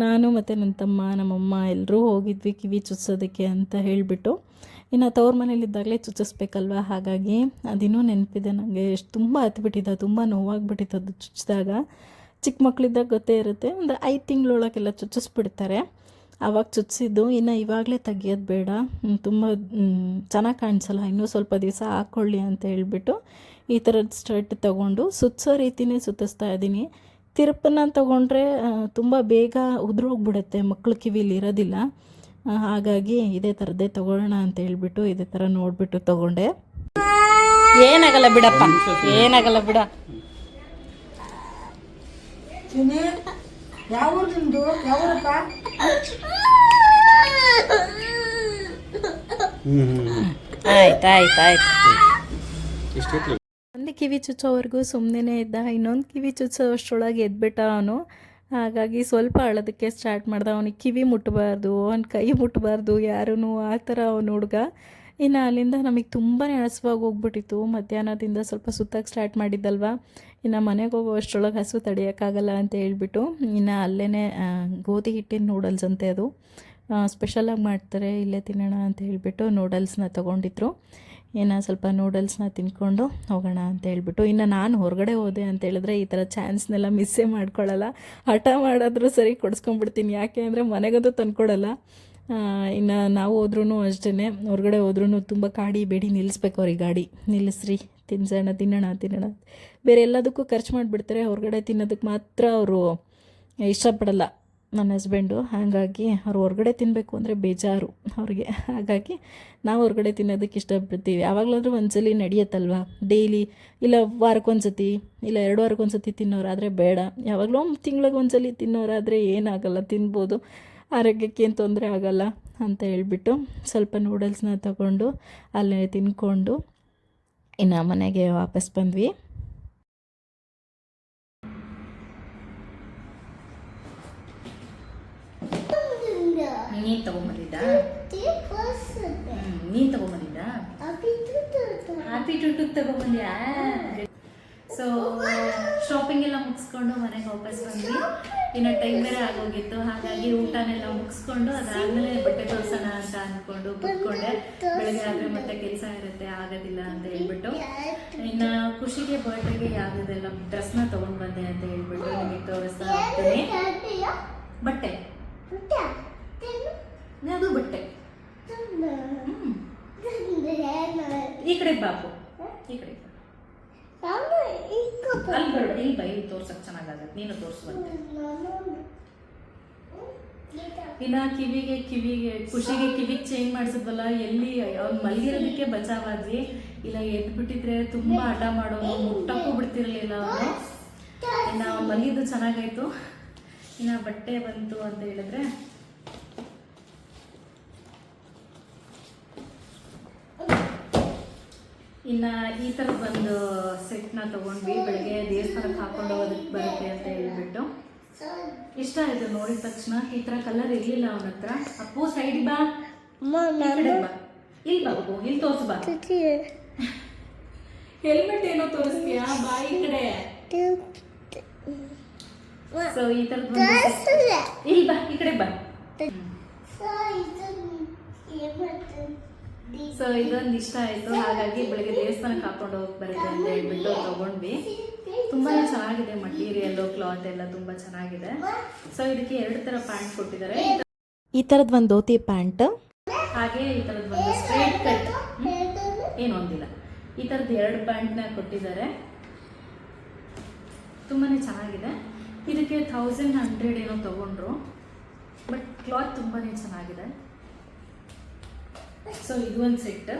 ನಾನು ಮತ್ತು ನನ್ನ ತಮ್ಮ, ನಮ್ಮಮ್ಮ ಎಲ್ಲರೂ ಹೋಗಿದ್ವಿ ಕಿವಿ ಚುಚ್ಸೋದಕ್ಕೆ ಅಂತ ಹೇಳಿಬಿಟ್ಟು. ಇನ್ನು ತವ್ರ ಮನೇಲಿದ್ದಾಗಲೇ ಚುಚ್ಚಿಸ್ಬೇಕಲ್ವ, ಹಾಗಾಗಿ ಅದಿನ್ನೂ ನೆನಪಿದೆ ನನಗೆ. ತುಂಬ ಹತ್ಬಿಟ್ಟಿದ್ದ, ತುಂಬ ನೋವಾಗಿಬಿಟ್ಟಿತ್ತು ಅದು ಚುಚ್ಚಿದಾಗ. ಚಿಕ್ಕ ಮಕ್ಕಳಿದ್ದಾಗ ಗೊತ್ತೇ ಇರುತ್ತೆ, ಒಂದು 5 ತಿಂಗಳೊಳಗೆಲ್ಲ ಚುಚ್ಚಿಸ್ಬಿಡ್ತಾರೆ. ಆವಾಗ ಚುಚ್ಚಿಸಿದ್ದು. ಇನ್ನು ಇವಾಗಲೇ ತೆಗಿಯೋದು ಬೇಡ, ತುಂಬ ಚೆನ್ನಾಗಿ ಕಾಣಿಸಲ್ಲ, ಇನ್ನೂ ಸ್ವಲ್ಪ ದಿವಸ ಹಾಕ್ಕೊಳ್ಳಿ ಅಂತ ಹೇಳ್ಬಿಟ್ಟು ಈ ಥರದ್ದು ಸ್ಟಡ್ ತೊಗೊಂಡು ಸುತ್ತಿಸೋ ರೀತಿಯೇ ಸುತ್ತಿಸ್ತಾ ಇದ್ದೀನಿ. ತಿರುಪನ್ನ ತೊಗೊಂಡ್ರೆ ತುಂಬ ಬೇಗ ಉದುರೋಗ್ಬಿಡುತ್ತೆ, ಮಕ್ಕಳು ಕಿವಿಲಿ ಇರೋದಿಲ್ಲ. ಹಾಗಾಗಿ ಇದೇ ಥರದ್ದೇ ತೊಗೊಳ್ಳೋಣ ಅಂತ ಹೇಳ್ಬಿಟ್ಟು ಇದೇ ಥರ ನೋಡಿಬಿಟ್ಟು ತೊಗೊಂಡೆ. ಏನಾಗಲ್ಲ ಬಿಡಪ್ಪ, ಏನಾಗಲ್ಲ ಬಿಡ. ಆಯ್ತಾಯ್ತಾಯ್ತು. ಒಂದು ಕಿವಿ ಚುಚ್ಚೋವರೆಗೂ ಸುಮ್ಮನೆ ಇದ್ದ, ಇನ್ನೊಂದು ಕಿವಿ ಚುಚ್ಚೋಷ್ಟರೊಳಗೆ ಎದ್ಬಿಟ್ಟ ಅವನು. ಹಾಗಾಗಿ ಸ್ವಲ್ಪ ಅಳೋದಕ್ಕೆ ಸ್ಟಾರ್ಟ್ ಮಾಡ್ದೆ. ಅವನಿಗೆ ಕಿವಿ ಮುಟ್ಟಬಾರ್ದು, ಅವ್ನ ಕೈ ಮುಟ್ಟಬಾರ್ದು ಯಾರೂ, ಆ ಥರ ಅವನು ಹುಡುಗ. ಇನ್ನು ಅಲ್ಲಿಂದ ನಮಗೆ ತುಂಬಾ ಹಸುವಾಗಿ ಹೋಗ್ಬಿಟ್ಟಿತ್ತು. ಮಧ್ಯಾಹ್ನದಿಂದ ಸ್ವಲ್ಪ ಸುತ್ತಕ್ಕೆ ಸ್ಟಾರ್ಟ್ ಮಾಡಿದ್ದಲ್ವ, ಇನ್ನು ಮನೆಗೆ ಹೋಗೋ ಅಷ್ಟರೊಳಗೆ ಹಸು ತಡೆಯೋಕ್ಕಾಗಲ್ಲ ಅಂತ ಹೇಳ್ಬಿಟ್ಟು ಇನ್ನು ಅಲ್ಲೇ ಗೋಧಿ ಹಿಟ್ಟಿನ ನೂಡಲ್ಸ್ ಅಂತೆ, ಅದು ಸ್ಪೆಷಲಾಗಿ ಮಾಡ್ತಾರೆ, ಇಲ್ಲೇ ತಿನ್ನೋಣ ಅಂತ ಹೇಳ್ಬಿಟ್ಟು ನೂಡಲ್ಸ್ನ ತೊಗೊಂಡಿದ್ರು. ಇನ್ನು ಸ್ವಲ್ಪ ನೂಡಲ್ಸ್ನ ತಿನ್ಕೊಂಡು ಹೋಗೋಣ ಅಂತ ಹೇಳ್ಬಿಟ್ಟು ಇನ್ನು ನಾನು ಹೊರಗಡೆ ಹೋದೆ ಅಂತ ಹೇಳಿದ್ರೆ ಈ ಥರ ಚಾನ್ಸ್ನೆಲ್ಲ ಮಿಸ್ಸೇ ಮಾಡ್ಕೊಳ್ಳಲ್ಲ. ಹಠ ಮಾಡಿದ್ರೂ ಸರಿ ಕೊಡಿಸ್ಕೊಂಡ್ಬಿಡ್ತೀನಿ, ಯಾಕೆ ಅಂದರೆ ಮನೆಗಂತೂ ತಂದ್ಕೊಡಲ್ಲ. ಇನ್ನು ನಾವು ಹೋದ್ರೂ ಅಷ್ಟೇ, ಹೊರಗಡೆ ಹೋದ್ರೂ ತುಂಬ ಕಾಡಿ ಬೇಡಿ ನಿಲ್ಲಿಸ್ಬೇಕು ಅವ್ರಿಗೆ, ಗಾಡಿ ನಿಲ್ಲಿಸ್ರಿ, ತಿನ್ನೋಣ ಬೇರೆ ಎಲ್ಲದಕ್ಕೂ ಖರ್ಚು ಮಾಡಿಬಿಡ್ತಾರೆ, ಹೊರಗಡೆ ತಿನ್ನೋದಕ್ಕೆ ಮಾತ್ರ ಅವರು ಇಷ್ಟಪಡಲ್ಲ ನನ್ನ ಹಸ್ಬೆಂಡು. ಹಾಗಾಗಿ ಅವ್ರು ಹೊರಗಡೆ ತಿನ್ನಬೇಕು ಅಂದರೆ ಬೇಜಾರು ಅವ್ರಿಗೆ. ಹಾಗಾಗಿ ನಾವು ಹೊರಗಡೆ ತಿನ್ನೋದಕ್ಕೆ ಇಷ್ಟಪಡ್ತೀವಿ. ಯಾವಾಗಲಾದ್ರೂ ಒಂದ್ಸಲಿ ನಡೆಯುತ್ತಲ್ವ, ಡೈಲಿ ಇಲ್ಲ ವಾರಕ್ಕೊಂದ್ಸತಿ ಇಲ್ಲ 2 ವಾರಕ್ಕೊಂದ್ಸತಿ ತಿನ್ನೋರಾದರೆ ಬೇಡ, ಯಾವಾಗಲೂ ತಿಂಗಳಿಗೆ ಒಂದ್ಸಲಿ ತಿನ್ನೋರಾದರೆ ಏನಾಗಲ್ಲ, ತಿನ್ಬೋದು, ಆರೋಗ್ಯಕ್ಕೆ ಏನು ತೊಂದರೆ ಆಗಲ್ಲ ಅಂತ ಹೇಳ್ಬಿಟ್ಟು ಸ್ವಲ್ಪ ನೂಡಲ್ಸ್ನ ತಗೊಂಡು ಅಲ್ಲೇ ತಿನ್ಕೊಂಡು ಇನ್ನು ಮನೆಗೆ ವಾಪಸ್ ಬಂದ್ವಿ. ನೀನು ತಗೊಂಬಂದಿದ್ದ? ನೀನು ತಗೊಂಬಂದಿದ್ದ? ಹ್ಯಾಪಿ ಟುಟುಕ್ ತಗೊಂಬಂದ್ಯಾ? ಸೊ ಶಾಪಿಂಗ್ ಎಲ್ಲ ಮುಗಿಸ್ಕೊಂಡು ಮನೆಗೆ ವಾಪಸ್ ಬಂದ್ವಿ. ಇನ್ನು ಟೈಮ್ ಬೇರೆ ಆಗೋಗಿತ್ತು, ಹಾಗಾಗಿ ಊಟನೆಲ್ಲ ಮುಗಿಸ್ಕೊಂಡು ಅದಾದಮೇಲೆ ಬಟ್ಟೆ ತೋರಿಸೋಣ ಅಂತ ಅಂದ್ಕೊಂಡು ಕೂತ್ಕೊಂಡೆ. ಬೆಳಗ್ಗೆ ಆದರೆ ಮತ್ತೆ ಕೆಲಸ ಇರುತ್ತೆ, ಆಗೋದಿಲ್ಲ ಅಂತ ಹೇಳ್ಬಿಟ್ಟು ಇನ್ನು ಖುಷಿಗೆ ಬರ್ಡೇಗೆ ಯಾವುದೆಲ್ಲ ಡ್ರೆಸ್ನ ತೊಗೊಂಡು ಬಂದೆ ಅಂತ ಹೇಳ್ಬಿಟ್ಟು ನಿಮಗೆ ತೋರಿಸ್ತಾ ಇರ್ತೀನಿ. ಬಟ್ಟೆ ಅದು ಬಟ್ಟೆ ಈ ಕಡೆ ಬಾಪು, ಈ ಕಡೆ ಅಲ್ಲಿ ಬೇಡ, ಇಲ್ಲಿ ಬೈ, ತೋರ್ಸಕ್ ಚೆನ್ನಾಗತ್ತೆ, ನೀನು ತೋರಿಸುವಂತೆ. ಇನ್ನು ಕಿವಿಗೆ ಖುಷಿಗೆ ಕಿವಿಗೆ ಚೇಂಜ್ ಮಾಡಿಸಿದ್ವಲ್ಲ, ಎಲ್ಲಿ ಅವ್ನು ಮಲಗಿರೋದಕ್ಕೆ ಬಚಾವಾದ್ವಿ, ಇಲ್ಲ ಎದ್ಬಿಟ್ಟಿದ್ರೆ ತುಂಬ ಹಠ ಮಾಡೋನು, ಮುಟ್ಟಕ್ಕೂ ಬಿಡ್ತಿರ್ಲಿಲ್ಲ ಅವನು. ಇನ್ನು ಅವ್ನು ಮಲಗಿದ್ದು ಚೆನ್ನಾಗಾಯ್ತು. ಇನ್ನು ಬಟ್ಟೆ ಬಂತು ಅಂತ ಹೇಳಿದ್ರೆ ಇನ್ನು ಈ ಥರದ ಒಂದು ಸೆಟ್ನ ತೊಗೊಂಡ್ವಿ. ಬೆಳಗ್ಗೆ ದೇವಸ್ಥಾನಕ್ಕೆ ಹಾಕೊಂಡು ಹೋಗೋದಕ್ಕೆ ಬರುತ್ತೆ ಅಂತ ಹೇಳ್ಬಿಟ್ಟು ಇಷ್ಟ ಆಯಿತು ನೋಡಿದ ತಕ್ಷಣ. ಈ ಥರ ಕಲರ್ ಇರಲಿಲ್ಲ ಅವನ ಹತ್ರ. ಅಪ್ಪು ಸೈಡ್ ಬಾ, ಬಾ, ಇಲ್ಲಿ ಬಾ ಅಪ್ಪು, ಇಲ್ಲಿ ತೋರ್ಸು ಬಾ. ಹೆಲ್ಮೆಟ್ ಏನೋ ತೋರಿಸ್ತೀಯಾ, ಬಾ ಈ ಕಡೆ. ಸೊ ಈ ಥರದ್ದು ಇಲ್ಲಿ ಬಾ, ಈ ಕಡೆ ಬಾ. ಸೊ ಇದೊಂದು ಇಷ್ಟ ಆಯಿತು. ಹಾಗಾಗಿ ಬೆಳಗ್ಗೆ ದೇವಸ್ಥಾನಕ್ಕೆ ಹಾಕೊಂಡು ಹೋಗಿ ಬರುತ್ತೆ ಅಂತ ಹೇಳ್ಬಿಟ್ಟು ತೊಗೊಂಡ್ವಿ. ತುಂಬಾ ಚೆನ್ನಾಗಿದೆ ಮಟೀರಿಯಲ್ಲು, ಕ್ಲಾತ್ ಎಲ್ಲ ತುಂಬ ಚೆನ್ನಾಗಿದೆ. ಸೊ ಇದಕ್ಕೆ 2 ಥರ ಪ್ಯಾಂಟ್ ಕೊಟ್ಟಿದ್ದಾರೆ. ಈ ಥರದ್ದು ಒಂದು ಧೋತಿ ಪ್ಯಾಂಟ್, ಹಾಗೆ ಈ ಥರದ್ದು ಒಂದು ಸ್ಟ್ರೈಟ್ ಕಟ್, ಏನೊಂದಿಲ್ಲ, ಈ ಥರದ್ದು 2 ಪ್ಯಾಂಟ್ನ ಕೊಟ್ಟಿದ್ದಾರೆ. ತುಂಬಾ ಚೆನ್ನಾಗಿದೆ. ಇದಕ್ಕೆ 1100 ಏನೋ ತೊಗೊಂಡ್ರು, ಬಟ್ ಕ್ಲಾತ್ ತುಂಬಾ ಚೆನ್ನಾಗಿದೆ. ಸೊ ಇದು ಒಂದು ಸೆಟ್.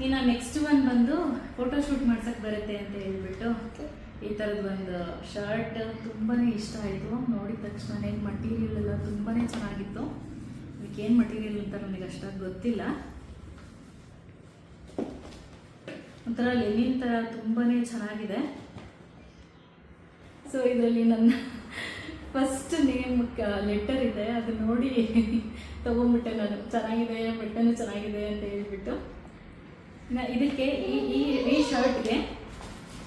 ಇನ್ನು ನೆಕ್ಸ್ಟ್ ಒಂದು ಬಂದು ಫೋಟೋಶೂಟ್ ಮಾಡ್ಸಕ್ಕೆ ಬರುತ್ತೆ ಅಂತ ಹೇಳ್ಬಿಟ್ಟು ಈ ಥರದ್ದು ಒಂದು ಶರ್ಟ್ ತುಂಬಾ ಇಷ್ಟ ಆಯಿತು. ನೋಡಿದ ತಕ್ಷಣ ಮಟೀರಿಯಲ್ ಎಲ್ಲ ತುಂಬಾ ಚೆನ್ನಾಗಿತ್ತು. ಇದಕ್ಕೇನು ಮಟೀರಿಯಲ್ ಅಂತ ನನಗೆ ಅಷ್ಟಾಗಿ ಗೊತ್ತಿಲ್ಲ. ಒಂಥರ ಲೆನಿನ್ ಥರ ತುಂಬಾ ಚೆನ್ನಾಗಿದೆ. ಸೊ ಇದರಲ್ಲಿ ನನ್ನ ಫಸ್ಟ್ ನೇಮ್ ಲೆಟರ್ ಇದೆ, ಅದು ನೋಡಿ ತೊಗೊಂಡ್ಬಿಟ್ಟೆ ನಾನು. ಚೆನ್ನಾಗಿದೆ, ಬಟ್ಟೆನೂ ಚೆನ್ನಾಗಿದೆ ಅಂತ ಹೇಳ್ಬಿಟ್ಟು. ಇದಕ್ಕೆ ಈ ಶರ್ಟ್ಗೆ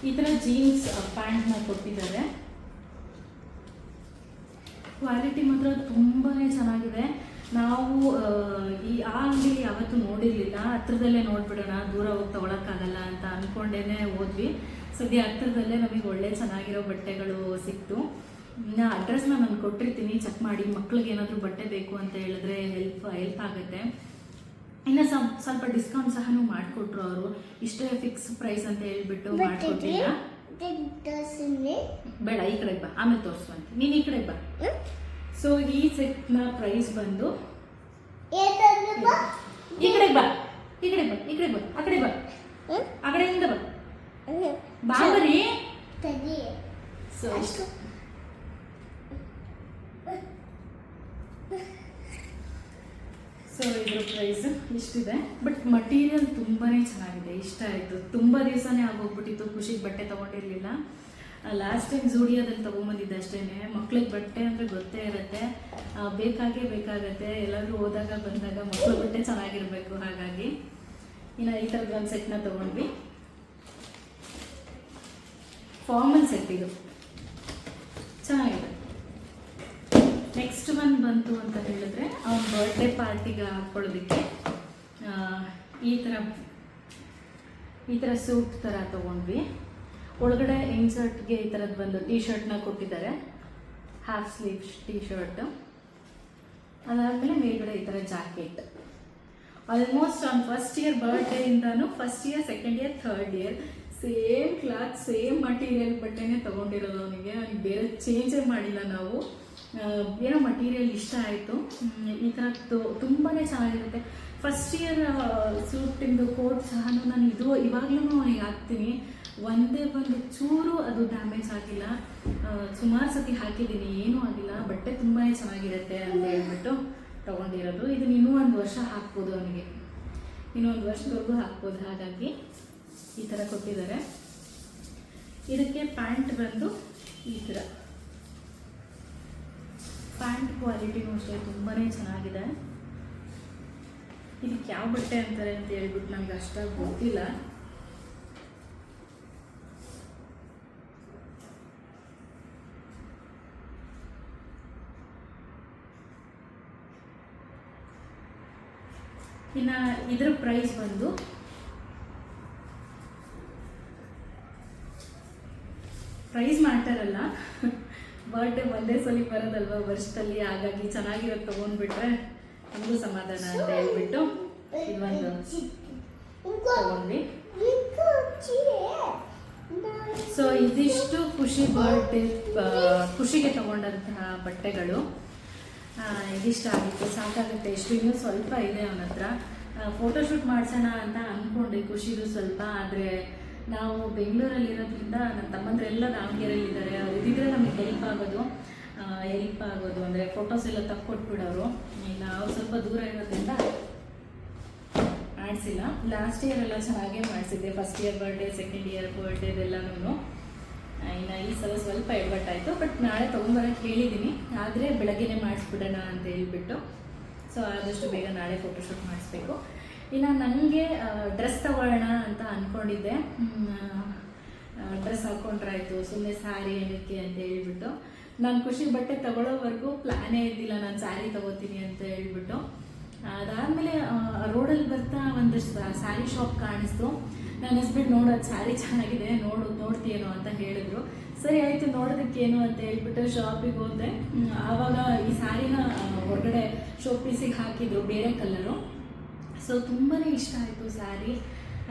ಈ ಥರ ಜೀನ್ಸ್ ಪ್ಯಾಂಟ್ನ ಕೊಟ್ಟಿದ್ದಾರೆ. ಕ್ವಾಲಿಟಿ ಮಾತ್ರ ತುಂಬಾ ಚೆನ್ನಾಗಿದೆ. ನಾವು ಆ ಅಂಗಡಿ ಯಾವತ್ತೂ ನೋಡಿರಲಿಲ್ಲ. ಹತ್ರದಲ್ಲೇ ನೋಡ್ಬಿಡೋಣ, ದೂರ ಹೋಗಿ ತೊಗೊಳಕ್ಕಾಗಲ್ಲ ಅಂತ ಅಂದ್ಕೊಂಡೇ ಹೋದ್ವಿ. ಸದ್ಯ ಹತ್ರದಲ್ಲೇ ನಮಗೆ ಒಳ್ಳೆ ಚೆನ್ನಾಗಿರೋ ಬಟ್ಟೆಗಳು ಸಿಕ್ತು. ಅಡ್ರೆಸ್ನ ನಾನು ಕೊಟ್ಟಿರ್ತೀನಿ, ಚೆಕ್ ಮಾಡಿ. ಮಕ್ಳಿಗೆ ಏನಾದರೂ ಬಟ್ಟೆ ಬೇಕು ಅಂತ ಹೇಳಿದ್ರೆ ಹೆಲ್ಪ್ ಆಗುತ್ತೆ. ಇನ್ನು ಸ್ವಲ್ಪ ಡಿಸ್ಕೌಂಟ್ ಸಹ ಮಾಡಿಕೊಟ್ರು ಅವರು. ಇಷ್ಟೇ ಫಿಕ್ಸ್ ಪ್ರೈಸ್ ಅಂತ ಹೇಳ್ಬಿಟ್ಟು ಮಾಡಿಕೊಟ್ಟಿಲ್ಲ. ಬೇಡ, ಈ ಕಡೆ ಬಾ, ಆಮೇಲೆ ತೋರಿಸುವಂತೆ. ನೀನು ಈ ಕಡೆ ಬಾ. ಸೊ ಈ ಸೆಟ್ನ ಪ್ರೈಸ್ ಬಂದು ಈ ಕಡೆ ಬಾ, ಈ ಕಡೆ ಬಾ, ಈ ಕಡೆ ಬಾ, ಆ ಕಡೆ ಬಾ, ಆ ಕಡೆಯಿಂದ ಬಾ, ಬಾ ಬರೀ. ಸೊ ಇದ್ರ ಪ್ರೈಸ್ ಇಷ್ಟಿದೆ. ಬಟ್ ಮಟೀರಿಯಲ್ ತುಂಬಾ ಚೆನ್ನಾಗಿದೆ, ಇಷ್ಟ ಆಯಿತು. ತುಂಬ ದಿವಸನೇ ಆಗೋಗ್ಬಿಟ್ಟಿತ್ತು ಖುಷಿಗೆ ಬಟ್ಟೆ ತೊಗೊಂಡಿರಲಿಲ್ಲ. ಲಾಸ್ಟ್ ಟೈಮ್ ಝೂಡಿಯೋದಲ್ಲಿ ತೊಗೊಂಬಂದಿದ್ದೆ ಅಷ್ಟೇ. ಮಕ್ಳಿಗೆ ಬಟ್ಟೆ ಅಂದರೆ ಗೊತ್ತೇ ಇರುತ್ತೆ, ಬೇಕಾಗತ್ತೆ. ಎಲ್ಲಾದರೂ ಹೋದಾಗ ಬಂದಾಗ ಮಕ್ಳ ಬಟ್ಟೆ ಚೆನ್ನಾಗಿರಬೇಕು. ಹಾಗಾಗಿ ಇನ್ನು ಈ ಥರದ್ದು ಒಂದು ಸೆಟ್ನ ತೊಗೊಂಡ್ವಿ. ಫಾರ್ಮಲ್ ಸೆಟ್ ಇದು, ಚೆನ್ನಾಗಿದೆ. ನೆಕ್ಸ್ಟ್ ಒಂದು ಬಂತು ಅಂತ ಹೇಳಿದ್ರೆ ಅವ್ನ ಬರ್ಡೇ ಪಾರ್ಟಿಗೆ ಹಾಕ್ಕೊಳ್ಳೋದಕ್ಕೆ ಈ ಥರ ಸೂಟ್ ಥರ ತೊಗೊಂಡ್ವಿ. ಒಳಗಡೆ ಇನ್ಸರ್ಟ್ಗೆ ಈ ಥರದ್ದು ಬಂದು ಟೀ ಶರ್ಟ್ನ ಕೊಟ್ಟಿದ್ದಾರೆ, ಹಾಫ್ ಸ್ಲೀವ್ ಟೀ ಶರ್ಟ್. ಅದಾದಮೇಲೆ ಮೇಲ್ಗಡೆ ಈ ಥರ ಜಾಕೆಟ್. ಆಲ್ಮೋಸ್ಟ್ ಅವ್ನ ಫಸ್ಟ್ ಇಯರ್ ಬರ್ಡೇಯಿಂದನೂ first year, second year, third year same cloth, same material ಬಟ್ಟೆನೇ ತೊಗೊಂಡಿರೋದು. ಅವನಿಗೆ ಬೇರೆ ಚೇಂಜೇ ಮಾಡಿಲ್ಲ ನಾವು. ಏನೋ ಮಟೀರಿಯಲ್ ಇಷ್ಟ ಆಯಿತು. ಈ ಥರದ್ದು ತುಂಬಾ ಚೆನ್ನಾಗಿರುತ್ತೆ. ಫಸ್ಟ್ ಇಯರ್ ಸೂಟಿಂದು ಕೋಟ್ ಸಹ ನಾನು ಇವಾಗಲೂ ಅವನಿಗೆ ಹಾಕ್ತೀನಿ. ಒಂದೇ ಒಂದು ಚೂರು ಅದು ಡ್ಯಾಮೇಜ್ ಆಗಿಲ್ಲ. ಸುಮಾರು ಸತಿ ಹಾಕಿದ್ದೀನಿ, ಏನೂ ಆಗಿಲ್ಲ. ಬಟ್ಟೆ ತುಂಬಾ ಚೆನ್ನಾಗಿರುತ್ತೆ ಅಂತ ಹೇಳ್ಬಿಟ್ಟು ತೊಗೊಂಡಿರೋದು. ಇದನ್ನ ಇನ್ನೂ 1 ವರ್ಷ ಹಾಕ್ಬೋದು ಅವನಿಗೆ, ಇನ್ನೂ 1 ವರ್ಷದವರೆಗೂ ಹಾಕ್ಬೋದು. ಹಾಗಾಗಿ ಈ ಥರ ಕೊಟ್ಟಿದ್ದಾರೆ. ಇದಕ್ಕೆ ಪ್ಯಾಂಟ್ ಬಂದು ಈ ಥರ ಪ್ಯಾಂಟ್ ಕ್ವಾಲಿಟಿನೂ ಅಷ್ಟೇ ತುಂಬಾ ಚೆನ್ನಾಗಿದೆ. ಇದಕ್ಕೆ ಯಾವ ಬಟ್ಟೆ ಅಂತಾರೆ ಅಂತ ಹೇಳ್ಬಿಟ್ಟು ನನಗೆ ಅಷ್ಟಾಗಿ ಗೊತ್ತಿಲ್ಲ. ಇನ್ನು ಇದರ ಪ್ರೈಸ್ ಬಂದು ಪ್ರೈಸ್ ಮಾಡ್ತಾರಲ್ಲ, ಬರ್ಡೇ ಒಂದೇ ಸಲ ಬರೋದಲ್ವ ವರ್ಷದಲ್ಲಿ, ಹಾಗಾಗಿ ಚೆನ್ನಾಗಿರೋದು ತೊಗೊಂಡ್ಬಿಟ್ರೆ ನಮಗೂ ಸಮಾಧಾನ ಅಂತ ಹೇಳ್ಬಿಟ್ಟು ಇದೊಂದು ತೊಗೊಂಡ್ವಿ. ಸೊ ಇದಿಷ್ಟು ಖುಷಿಗೆ ತೊಗೊಂಡಂತಹ ಬಟ್ಟೆಗಳು. ಇದಿಷ್ಟ ಆಗಿತ್ತು, ಸಾಕಾಗುತ್ತೆ. ಇಷ್ಟು ಇನ್ನೂ ಸ್ವಲ್ಪ ಇದೆ ಅವನ ಹತ್ರ. ಫೋಟೋಶೂಟ್ ಮಾಡಿಸೋಣ ಅಂತ ಅಂದ್ಕೊಂಡೆ ಖುಷಿದು ಸ್ವಲ್ಪ. ಆದರೆ ನಾವು ಬೆಂಗಳೂರಲ್ಲಿರೋದ್ರಿಂದ ನನ್ನ ತಮ್ಮಂದ್ರೆಲ್ಲ ದಾವಣಗೆರೆಯಲ್ಲಿದ್ದಾರೆ. ಅವ್ರು ಇದ್ದಿದ್ರೆ ನಮಗೆ ಹೆಲ್ಪ್ ಆಗೋದು. ಹೆಲ್ಪ್ ಆಗೋದು, ಅಂದರೆ ಫೋಟೋಸ್ ಎಲ್ಲ ತಕ್ಕೊಟ್ಬಿಡೋರು. ಇಲ್ಲ ಅವ್ರು ಸ್ವಲ್ಪ ದೂರ ಇರೋದ್ರಿಂದ ಮಾಡಿಸಿಲ್ಲ. ಲಾಸ್ಟ್ ಇಯರ್ ಎಲ್ಲ ಚೆನ್ನಾಗೇ ಮಾಡಿಸಿದ್ದೆ, first year birthday, second year ಬರ್ಡೇದೆಲ್ಲನೂ. ಇನ್ನು ಈ ಸಲ ಸ್ವಲ್ಪ ಎಡವಟ್ಟಾಯಿತು, ಬಟ್ ನಾಳೆ ತೊಗೊಂಬರಕ್ಕೆ ಹೇಳಿದ್ದೀನಿ. ಆದರೆ ಬೆಳಗ್ಗೆನೇ ಮಾಡಿಸ್ಬಿಡೋಣ ಅಂತ ಹೇಳ್ಬಿಟ್ಟು, ಸೊ ಆದಷ್ಟು ಬೇಗ ನಾಳೆ ಫೋಟೋಶೂಟ್ ಮಾಡಿಸ್ಬೇಕು. ಇನ್ನು ನನಗೆ ಡ್ರೆಸ್ ತಗೊಳ್ಳೋಣ ಅಂತ ಅಂದ್ಕೊಂಡಿದ್ದೆ. ಡ್ರೆಸ್ ಹಾಕ್ಕೊಂಡ್ರಾಯ್ತು, ಸುಮ್ಮನೆ ಸ್ಯಾರಿ ಏನಕ್ಕೆ ಅಂತ ಹೇಳ್ಬಿಟ್ಟು. ನಾನು ಖುಷಿ ಬಟ್ಟೆ ತಗೊಳ್ಳೋವರೆಗೂ ಪ್ಲ್ಯಾನೇ ಇದ್ದಿಲ್ಲ ನಾನು ಸ್ಯಾರಿ ತೊಗೋತೀನಿ ಅಂತ ಹೇಳ್ಬಿಟ್ಟು. ಅದಾದಮೇಲೆ ರೋಡಲ್ಲಿ ಬರ್ತಾ ಒಂದಷ್ಟು ಸ್ಯಾರಿ ಶಾಪ್ ಕಾಣಿಸ್ತು. ನನ್ನ ಹಸ್ಬೆಂಡ್ ನೋಡೋದು ಸ್ಯಾರಿ ಚೆನ್ನಾಗಿದೆ, ನೋಡ್ತೀಯೇನೋ ಅಂತ ಹೇಳಿದ್ರು. ಸರಿ ಆಯಿತು, ನೋಡೋದಕ್ಕೇನು ಅಂತ ಹೇಳ್ಬಿಟ್ಟು ಶಾಪಿಗೆ ಹೋದೆ. ಆವಾಗ ಈ ಸ್ಯಾರಿನ ಹೊರಗಡೆ ಶೋ ಪೀಸಿಗೆ ಹಾಕಿದ್ರು, ಬೇರೆ ಕಲರು. ಸೊ ತುಂಬಾ ಇಷ್ಟ ಆಯಿತು ಸ್ಯಾರಿ.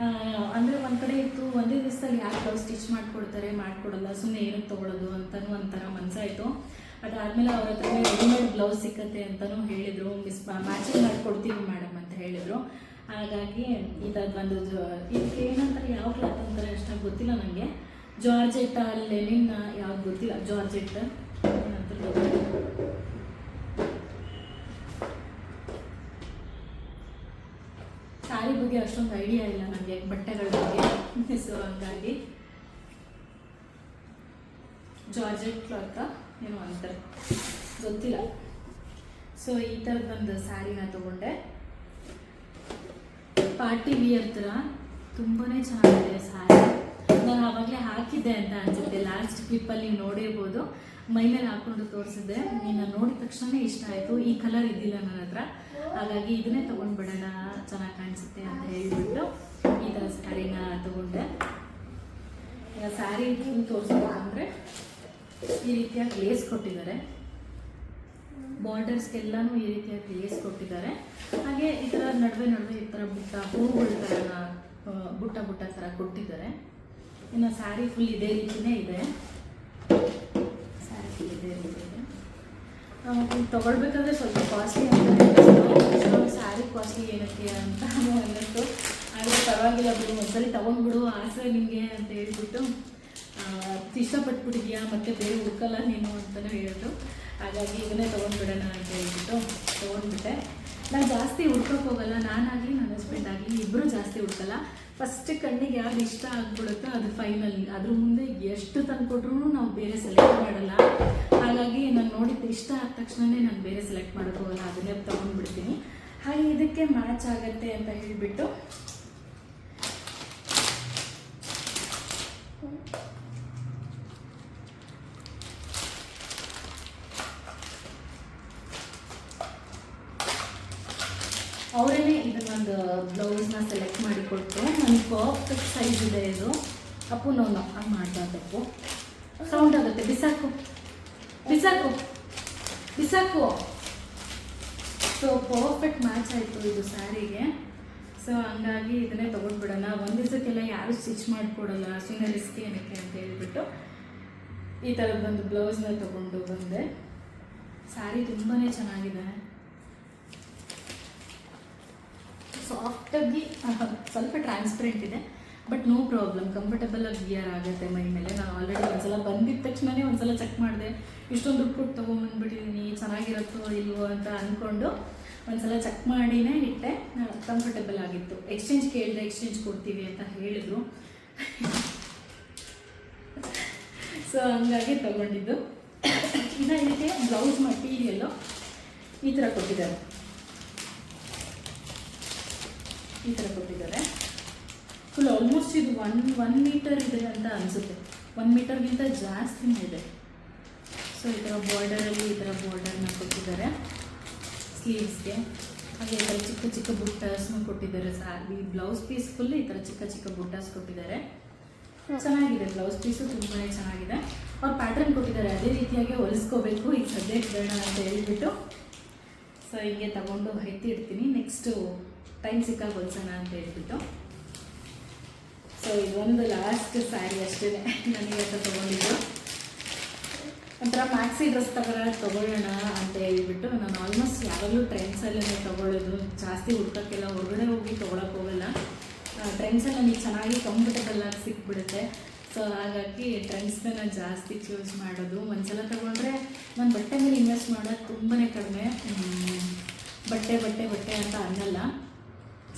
ಅಂದರೆ ಒಂದು ಕಡೆ ಇತ್ತು, ಒಂದೇ ದಿವಸದಲ್ಲಿ ಯಾರು ಬ್ಲೌಸ್ ಸ್ಟಿಚ್ ಮಾಡಿಕೊಡಲ್ಲ, ಸುಮ್ಮನೆ ಏನಕ್ಕೆ ತೊಗೊಳೋದು ಅಂತಲೂ ಒಂಥರ ಮನಸ್ಸಾಯಿತು. ಅದಾದಮೇಲೆ ಅವ್ರ ಹತ್ರ ರೆಡಿಮೇಡ್ ಬ್ಲೌಸ್ ಸಿಕ್ಕತ್ತೆ ಅಂತಲೂ ಹೇಳಿದರು. ಮ್ಯಾಚಿಂಗ್ ಮಾಡಿಕೊಡ್ತೀವಿ ಮೇಡಮ್ ಅಂತ ಹೇಳಿದರು. ಹಾಗಾಗಿ ಈ ಥರದ್ದು ಒಂದು ಇದಕ್ಕೆ ಏನಂತಾರೆ, ಯಾವ ಕ್ಲಾತ್ ಅಂತಾರೆ ಅಷ್ಟಾಗಿ ಗೊತ್ತಿಲ್ಲ ನನಗೆ. ಜಾರ್ಜೆಟ್ ಲೆನಿನ್ ಯಾವ್ದು ಗೊತ್ತಿಲ್ಲ, ಜಾರ್ಜೆಟ್ ಏನಂತ ಗೊತ್ತಿಲ್ಲ. ಸ್ಯಾರಿ ಬಗ್ಗೆ ಅಷ್ಟೊಂದು ಐಡಿಯಾ ಇಲ್ಲ ನನಗೆ, ಬಟ್ಟೆಗಳ ಬಗ್ಗೆ. ಸೊ ಹಂಗಾಗಿ ಜಾರ್ಜೆಟ್ ಕ್ಲಾತ್ ಏನೋ ಅಂತಾರೆ, ಗೊತ್ತಿಲ್ಲ. ಸೊ ಈ ಥರದ್ದೊಂದು ಸ್ಯಾರಿನ ತೊಗೊಂಡೆ. ಪಾರ್ಟಿ ವಿಯರ್ ಥರ ತುಂಬಾ ಚೆನ್ನಾಗಿದೆ ಸ್ಯಾರಿ. ನಾನು ಆವಾಗಲೇ ಹಾಕಿದ್ದೆ ಅಂತ ಅನಿಸುತ್ತೆ, ಲಾಸ್ಟ್ ಕ್ಲಿಪ್ಪಲ್ಲಿ ನೀವು ನೋಡಿರ್ಬೋದು. ಮೈ ಮೇಲೆ ಹಾಕ್ಕೊಂಡು ತೋರಿಸಿದ್ದೆ. ನಾನು ನೋಡಿದ ತಕ್ಷಣ ಇಷ್ಟ ಆಯಿತು. ಈ ಕಲರ್ ಇದ್ದಿಲ್ಲ ನನ್ನ ಹತ್ರ, ಹಾಗಾಗಿ ಇದನ್ನೇ ತೊಗೊಂಡ್ಬಿಡೋಣ, ಚೆನ್ನಾಗಿ ಕಾಣಿಸುತ್ತೆ ಅಂತ ಹೇಳಿಬಿಟ್ಟು ಈ ಥರ ಸ್ಯಾರಿನ ತೊಗೊಂಡೆ. ಈಗ ಸ್ಯಾರಿ ತೋರಿಸ್ಬೇಕಂದ್ರೆ ಈ ರೀತಿಯಾಗಿ ಲೇಸ್ ಕೊಟ್ಟಿದ್ದಾರೆ, ಬಾರ್ಡರ್ಸ್ಗೆಲ್ಲನೂ ಈ ರೀತಿಯಾಗಿ ಲೇಸ್ ಕೊಟ್ಟಿದ್ದಾರೆ. ಹಾಗೆ ಈ ಥರ ನಡುವೆ ಈ ಥರ ಹೂವುಗಳ ಥರ ಬುಟ್ಟ ಥರ ಕೊಟ್ಟಿದ್ದಾರೆ. ಇನ್ನು ಸ್ಯಾರಿ ಫುಲ್ ಇದೇ ರೀತಿಯೇ ಇದೆ. ಸ್ಯಾರಿ ಫುಲ್ ಇದೇ ರೀತಿ ಇದೆ. ತೊಗೊಳ್ಬೇಕಾದ್ರೆ ಸ್ವಲ್ಪ ಕಾಸ್ಟ್ಲಿ ಅಂತ ಸ್ಯಾರಿ ಕಾಸ್ಟ್ಲಿ ಏನಕ್ಕೆ ಅಂತ ಅನ್ನಿಸ್ತು. ಆದರೆ ಪರವಾಗಿಲ್ಲ ಬಿಡು, ಒಂದ್ಸಲಿ ತೊಗೊಂಡ್ಬಿಡು, ಆಸೆ ನಿಮಗೆ ಅಂತ ಹೇಳ್ಬಿಟ್ಟು ಇಷ್ಟಪಟ್ಬಿಟ್ಟಿದ್ಯಾ ಮತ್ತು ಬೇರೆ ಹುಡ್ಕಲ್ಲ ನೀನು ಅಂತಲೂ ಹೇಳಿದ್ರು. ಹಾಗಾಗಿ ಇದನ್ನೇ ತೊಗೊಂಡ್ಬಿಡೋಣ ಅಂತ ಹೇಳ್ಬಿಟ್ಟು ತೊಗೊಂಡ್ಬಿಟ್ಟೆ. ನಾನು ಜಾಸ್ತಿ ಹುಡ್ಕೋಕೆ ಹೋಗಲ್ಲ, ನಾನಾಗಲಿ ನನ್ನ ಹಸ್ಬೆಂಡ್ ಆಗಲಿ ಇಬ್ಬರು ಜಾಸ್ತಿ ಹುಡ್ಕಲ್ಲ. ಫಸ್ಟ್ ಕಣ್ಣಿಗೆ ಯಾರು ಇಷ್ಟ ಆಗ್ಬಿಡುತ್ತೋ ಅದು ಫೈನಲ್. ಅದ್ರ ಮುಂದೆ ಎಷ್ಟು ತಂದುಕೊಟ್ರು ನಾವು ಬೇರೆ ಸೆಲೆಕ್ಟ್ ಮಾಡಲ್ಲ. ಹಾಗಾಗಿ ನಾನು ನೋಡಿದ್ದು ಇಷ್ಟ ಆದ ತಕ್ಷಣವೇ ನಾನು ಬೇರೆ ಸೆಲೆಕ್ಟ್ ಮಾಡೋಕ್ಕೆ ಹೋಗಲ್ಲ, ಅದನ್ನೇ ತೊಗೊಂಡ್ಬಿಡ್ತೀನಿ. ಹಾಗೆ ಇದಕ್ಕೆ ಮ್ಯಾಚ್ ಆಗುತ್ತೆ ಅಂತ ಹೇಳಿಬಿಟ್ಟು ಅವರೇ ಇದನ್ನೊಂದು ಬ್ಲೌಸ್ನ ಸೆಲೆಕ್ಟ್ ಮಾಡಿ ಕೊಟ್ಟು ನನಗೆ ಪರ್ಫೆಕ್ಟ್ ಸೈಜ್ ಇದೆ ಇದು. ಅಪ್ಪು ನೋವು ಹಂಗೆ ಮಾಡಬಾರ್ದಪ್ಪು, ಸೌಂಡ್ ಆಗುತ್ತೆ. ಬಿಸಾಕು ಬಿಸಾಕು ಬಿಸಾಕು. ಸೊ ಪರ್ಫೆಕ್ಟ್ ಮ್ಯಾಚ್ ಆಯಿತು ಇದು ಸ್ಯಾರಿಗೆ. ಸೊ ಹಂಗಾಗಿ ಇದನ್ನೇ ತೊಗೊಂಡ್ಬಿಡೋಣ. ಒಂದು ದಿವಸಕ್ಕೆಲ್ಲ ಯಾರು ಸ್ಟಿಚ್ ಮಾಡಿಕೊಡಲ್ಲ, ಸುಮ್ಮನೆ ರಿಸ್ಕ್ ಏನಕ್ಕೆ ಅಂತ ಹೇಳ್ಬಿಟ್ಟು ಈ ಥರದ್ದೊಂದು ಬ್ಲೌಸ್ನ ತೊಗೊಂಡು ಬಂದೆ. ಸ್ಯಾರಿ ತುಂಬಾ ಚೆನ್ನಾಗಿದೆ, ಸಾಫ್ಟಾಗಿ ಸ್ವಲ್ಪ ಟ್ರಾನ್ಸ್ಪರೆಂಟ್ ಇದೆ, ಬಟ್ ನೋ ಪ್ರಾಬ್ಲಮ್, ಕಂಫರ್ಟಬಲಾಗಿ ವಿಯರ್ ಆಗುತ್ತೆ ಮೈ ಮೇಲೆ. ನಾನು ಆಲ್ರೆಡಿ ಒಂದ್ಸಲ ಬಂದಿದ್ದ ತಕ್ಷಣವೇ ಒಂದ್ಸಲ ಚೆಕ್ ಮಾಡಿದೆ, ಇಷ್ಟೊಂದು ದುಡ್ಡು ಕೊಟ್ಟು ತೊಗೊಂಬಂದ್ಬಿಟ್ಟಿದ್ದೀನಿ, ಚೆನ್ನಾಗಿರುತ್ತೋ ಇಲ್ವೋ ಅಂತ ಅಂದ್ಕೊಂಡು ಒಂದ್ಸಲ ಚೆಕ್ ಮಾಡಿನೇ ಇಟ್ಟೆ. ಕಂಫರ್ಟಬಲ್ ಆಗಿತ್ತು. ಎಕ್ಸ್ಚೇಂಜ್ ಕೇಳಿದೆ, ಎಕ್ಸ್ಚೇಂಜ್ ಕೊಡ್ತೀವಿ ಅಂತ ಹೇಳಿದರು. ಸೊ ಹಂಗಾಗಿ ತೊಗೊಂಡಿದ್ದು. ಇನ್ನು ಇದಕ್ಕೆ ಬ್ಲೌಸ್ ಮಟೀರಿಯಲ್ಲು ಈ ಥರ ಕೊಟ್ಟಿದ್ದಾರೆ, ಈ ಥರ ಕೊಟ್ಟಿದ್ದಾರೆ. ಫುಲ್ ಆಲ್ಮೋಸ್ಟ್ ಇದು ಒನ್ ಮೀಟರ್ ಇದೆ ಅಂತ ಅನಿಸುತ್ತೆ, 1 ಮೀಟರ್ಗಿಂತ ಜಾಸ್ತಿನೇ ಇದೆ. ಸೊ ಈ ಥರ ಬಾರ್ಡರಲ್ಲಿ ಈ ಥರ ಬಾರ್ಡರ್ನ ಕೊಟ್ಟಿದ್ದಾರೆ ಸ್ಲೀವ್ಸ್ಗೆ. ಹಾಗೆ ಈ ಥರ ಚಿಕ್ಕ ಚಿಕ್ಕ ಬುಟ್ಟಾಸ್ನು ಕೊಟ್ಟಿದ್ದಾರೆ. ಈ ಬ್ಲೌಸ್ ಪೀಸ್ ಫುಲ್ ಈ ಥರ ಚಿಕ್ಕ ಚಿಕ್ಕ ಬುಟ್ಟಾಸ್ ಕೊಟ್ಟಿದ್ದಾರೆ. ಚೆನ್ನಾಗಿದೆ ಬ್ಲೌಸ್ ಪೀಸು, ತುಂಬಾ ಚೆನ್ನಾಗಿದೆ. ಅವ್ರು ಪ್ಯಾಟ್ರನ್ ಕೊಟ್ಟಿದ್ದಾರೆ, ಅದೇ ರೀತಿಯಾಗಿ ಹೊಲಿಸ್ಕೋಬೇಕು ಈಗ ಸದ್ಯಕ್ಕೆ ಬೇಡ ಅಂತ ಹೇಳ್ಬಿಟ್ಟು. ಸೊ ಹೀಗೆ ತಗೊಂಡು ಎತ್ತಿ ಇಡ್ತೀನಿ, ನೆಕ್ಸ್ಟು ಟೈಮ್ ಸಿಕ್ಕಾಗ ಹೊಲ್ಸೋಣ ಅಂತ ಹೇಳ್ಬಿಟ್ಟು. ಸೊ ಇದೊಂದು ಲಾಸ್ಟ್ ಸ್ಯಾರಿ ಅಷ್ಟೇ ನನಗೆ ಅಂತ ತೊಗೊಂಡಿದ್ದು. ಒಂಥರ ಮ್ಯಾಕ್ಸಿ ಡ್ರೆಸ್ ತೊಗೊಳ್ಳೋಣ ಅಂತ ಹೇಳ್ಬಿಟ್ಟು. ನಾನು ಆಲ್ಮೋಸ್ಟ್ ಯಾವಾಗಲೂ ಟ್ರೆಂಡ್ಸಲ್ಲೇ ತೊಗೊಳ್ಳೋದು, ಜಾಸ್ತಿ ಹುಡ್ಕೋಕ್ಕೆಲ್ಲ ಹೊರಗಡೆ ಹೋಗಿ ತೊಗೊಳಕ್ಕೆ ಹೋಗಲ್ಲ. ಟ್ರೆಂಡ್ಸಲ್ಲಿ ನನಗೆ ಚೆನ್ನಾಗಿ ಕಂಫರ್ಟಬಲ್ ಆಗಿ ಸಿಕ್ಬಿಡುತ್ತೆ. ಸೊ ಹಾಗಾಗಿ ಟ್ರೆಂಡ್ಸ್ನ ನಾನು ಜಾಸ್ತಿ ಚೂಸ್ ಮಾಡೋದು. ಒಂದ್ಸಲ ತೊಗೊಂಡ್ರೆ ನಾನು ಬಟ್ಟೆ ಮೇಲೆ ಇನ್ವೆಸ್ಟ್ ಮಾಡೋದು ತುಂಬಾ ಕಡಿಮೆ, ಬಟ್ಟೆ ಬಟ್ಟೆ ಬಟ್ಟೆ ಅಂತ ಅನ್ನಲ್ಲ.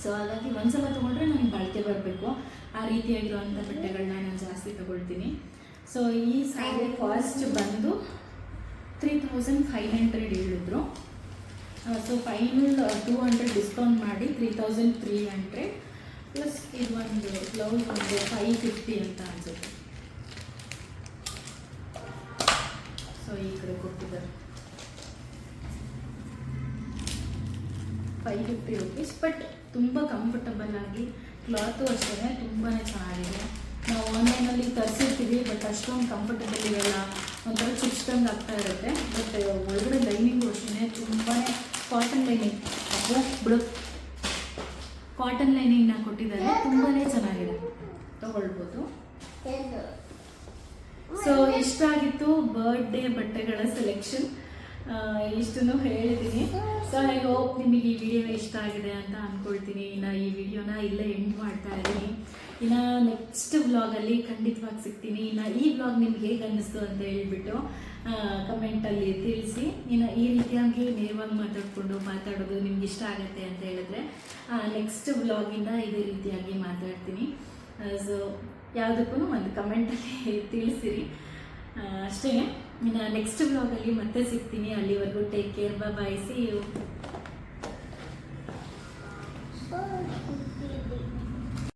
ಸೊ ಹಾಗಾಗಿ ಒಂದ್ಸಲ ತೊಗೊಂಡ್ರೆ ನನಗೆ ಬಾಳಿಕೆ ಬರಬೇಕು, ಆ ರೀತಿಯಾಗಿರುವಂಥ ಬಟ್ಟೆಗಳನ್ನ ನಾನು ಜಾಸ್ತಿ ತೊಗೊಳ್ತೀನಿ. ಸೊ ಈ ಸ್ಯಾರಿ ಕಾಸ್ಟ್ ಬಂದು 3500 ಹೇಳಿದ್ರು. ಸೊ ಫೈನಲ್ 200 ಡಿಸ್ಕೌಂಟ್ ಮಾಡಿ 3300 ಪ್ಲಸ್ ಇದು ಒಂದು ಬ್ಲೌಸ್ ಒಂದು 550 ಅಂತ ಅನಿಸುತ್ತೆ. ಸೊ ಈ ಕಡೆ ಕೊಟ್ಟಿದ್ದಾರೆ 550 ರುಪೀಸ್. ಬಟ್ ತುಂಬ ಕಂಫರ್ಟಬಲ್ ಆಗಿ, ಕ್ಲಾತು ಅಷ್ಟೇ ತುಂಬಾ ಚೆನ್ನಾಗಿದೆ. ನಾವು ಆನ್ಲೈನಲ್ಲಿ ತರಿಸಿರ್ತೀವಿ, ಬಟ್ ಅಷ್ಟೊಂದು ಕಂಫರ್ಟಬಲ್ ಇರಲ್ಲ, ಒಂಥರ ಚುಚ್ಚಿದಂಗೆ ಆಗ್ತಾ ಇರುತ್ತೆ. ಬಟ್ ಒಳಗಡೆ ಲೈನಿಂಗು ಅಷ್ಟೇ ತುಂಬಾ ಕಾಟನ್ ಲೈನಿಂಗ್, ಬಿಡು ಕಾಟನ್ ಲೈನಿಂಗ್ನ ಕೊಟ್ಟಿದ್ದಾರೆ, ತುಂಬಾ ಚೆನ್ನಾಗಿದೆ, ತಗೊಳ್ಬೋದು. ಸೊ ಇಷ್ಟ ಆಗಿತ್ತು ಬರ್ಡೇ ಬಟ್ಟೆಗಳ ಸೆಲೆಕ್ಷನ್, ಇಷ್ಟನ್ನು ಹೇಳಿದ್ದೀನಿ. ಸೊ ಐ ಹೋಪ್ ನಿಮಗೆ ಈ ವಿಡಿಯೋ ಇಷ್ಟ ಆಗಿದೆ ಅಂತ ಅಂದ್ಕೊಳ್ತೀನಿ. ಇನ್ನು ಈ ವಿಡಿಯೋನ ಇಲ್ಲೇ ಎಂಡ್ ಮಾಡ್ತಾ ಇದ್ದೀನಿ. ಇನ್ನು ನೆಕ್ಸ್ಟ್ ವ್ಲಾಗಲ್ಲಿ ಖಂಡಿತವಾಗಿ ಸಿಗ್ತೀನಿ. ಇನ್ನು ಈ ವ್ಲಾಗ್ ನಿಮ್ಗೆ ಹೇಗೆ ಅನ್ನಿಸ್ತು ಅಂತ ಹೇಳ್ಬಿಟ್ಟು ಕಮೆಂಟಲ್ಲಿ ತಿಳಿಸಿ. ಇನ್ನು ಈ ರೀತಿಯಾಗಿ ನೇರವಾಗಿ ಮಾತಾಡೋದು ನಿಮ್ಗೆ ಇಷ್ಟ ಆಗುತ್ತೆ ಅಂತ ಹೇಳಿದ್ರೆ ನೆಕ್ಸ್ಟ್ ವ್ಲಾಗಿಂದ ಇದೇ ರೀತಿಯಾಗಿ ಮಾತಾಡ್ತೀನಿ. ಸೊ ಯಾವುದಕ್ಕೂ ಒಂದು ಕಮೆಂಟಲ್ಲಿ ತಿಳಿಸಿರಿ ಅಷ್ಟೇ. ಇನ್ನು ನೆಕ್ಸ್ಟ್ ವ್ಲಾಗಲ್ಲಿ ಮತ್ತೆ ಸಿಗ್ತೀನಿ. ಅಲ್ಲಿವರೆಗೂ take care, bye, see you.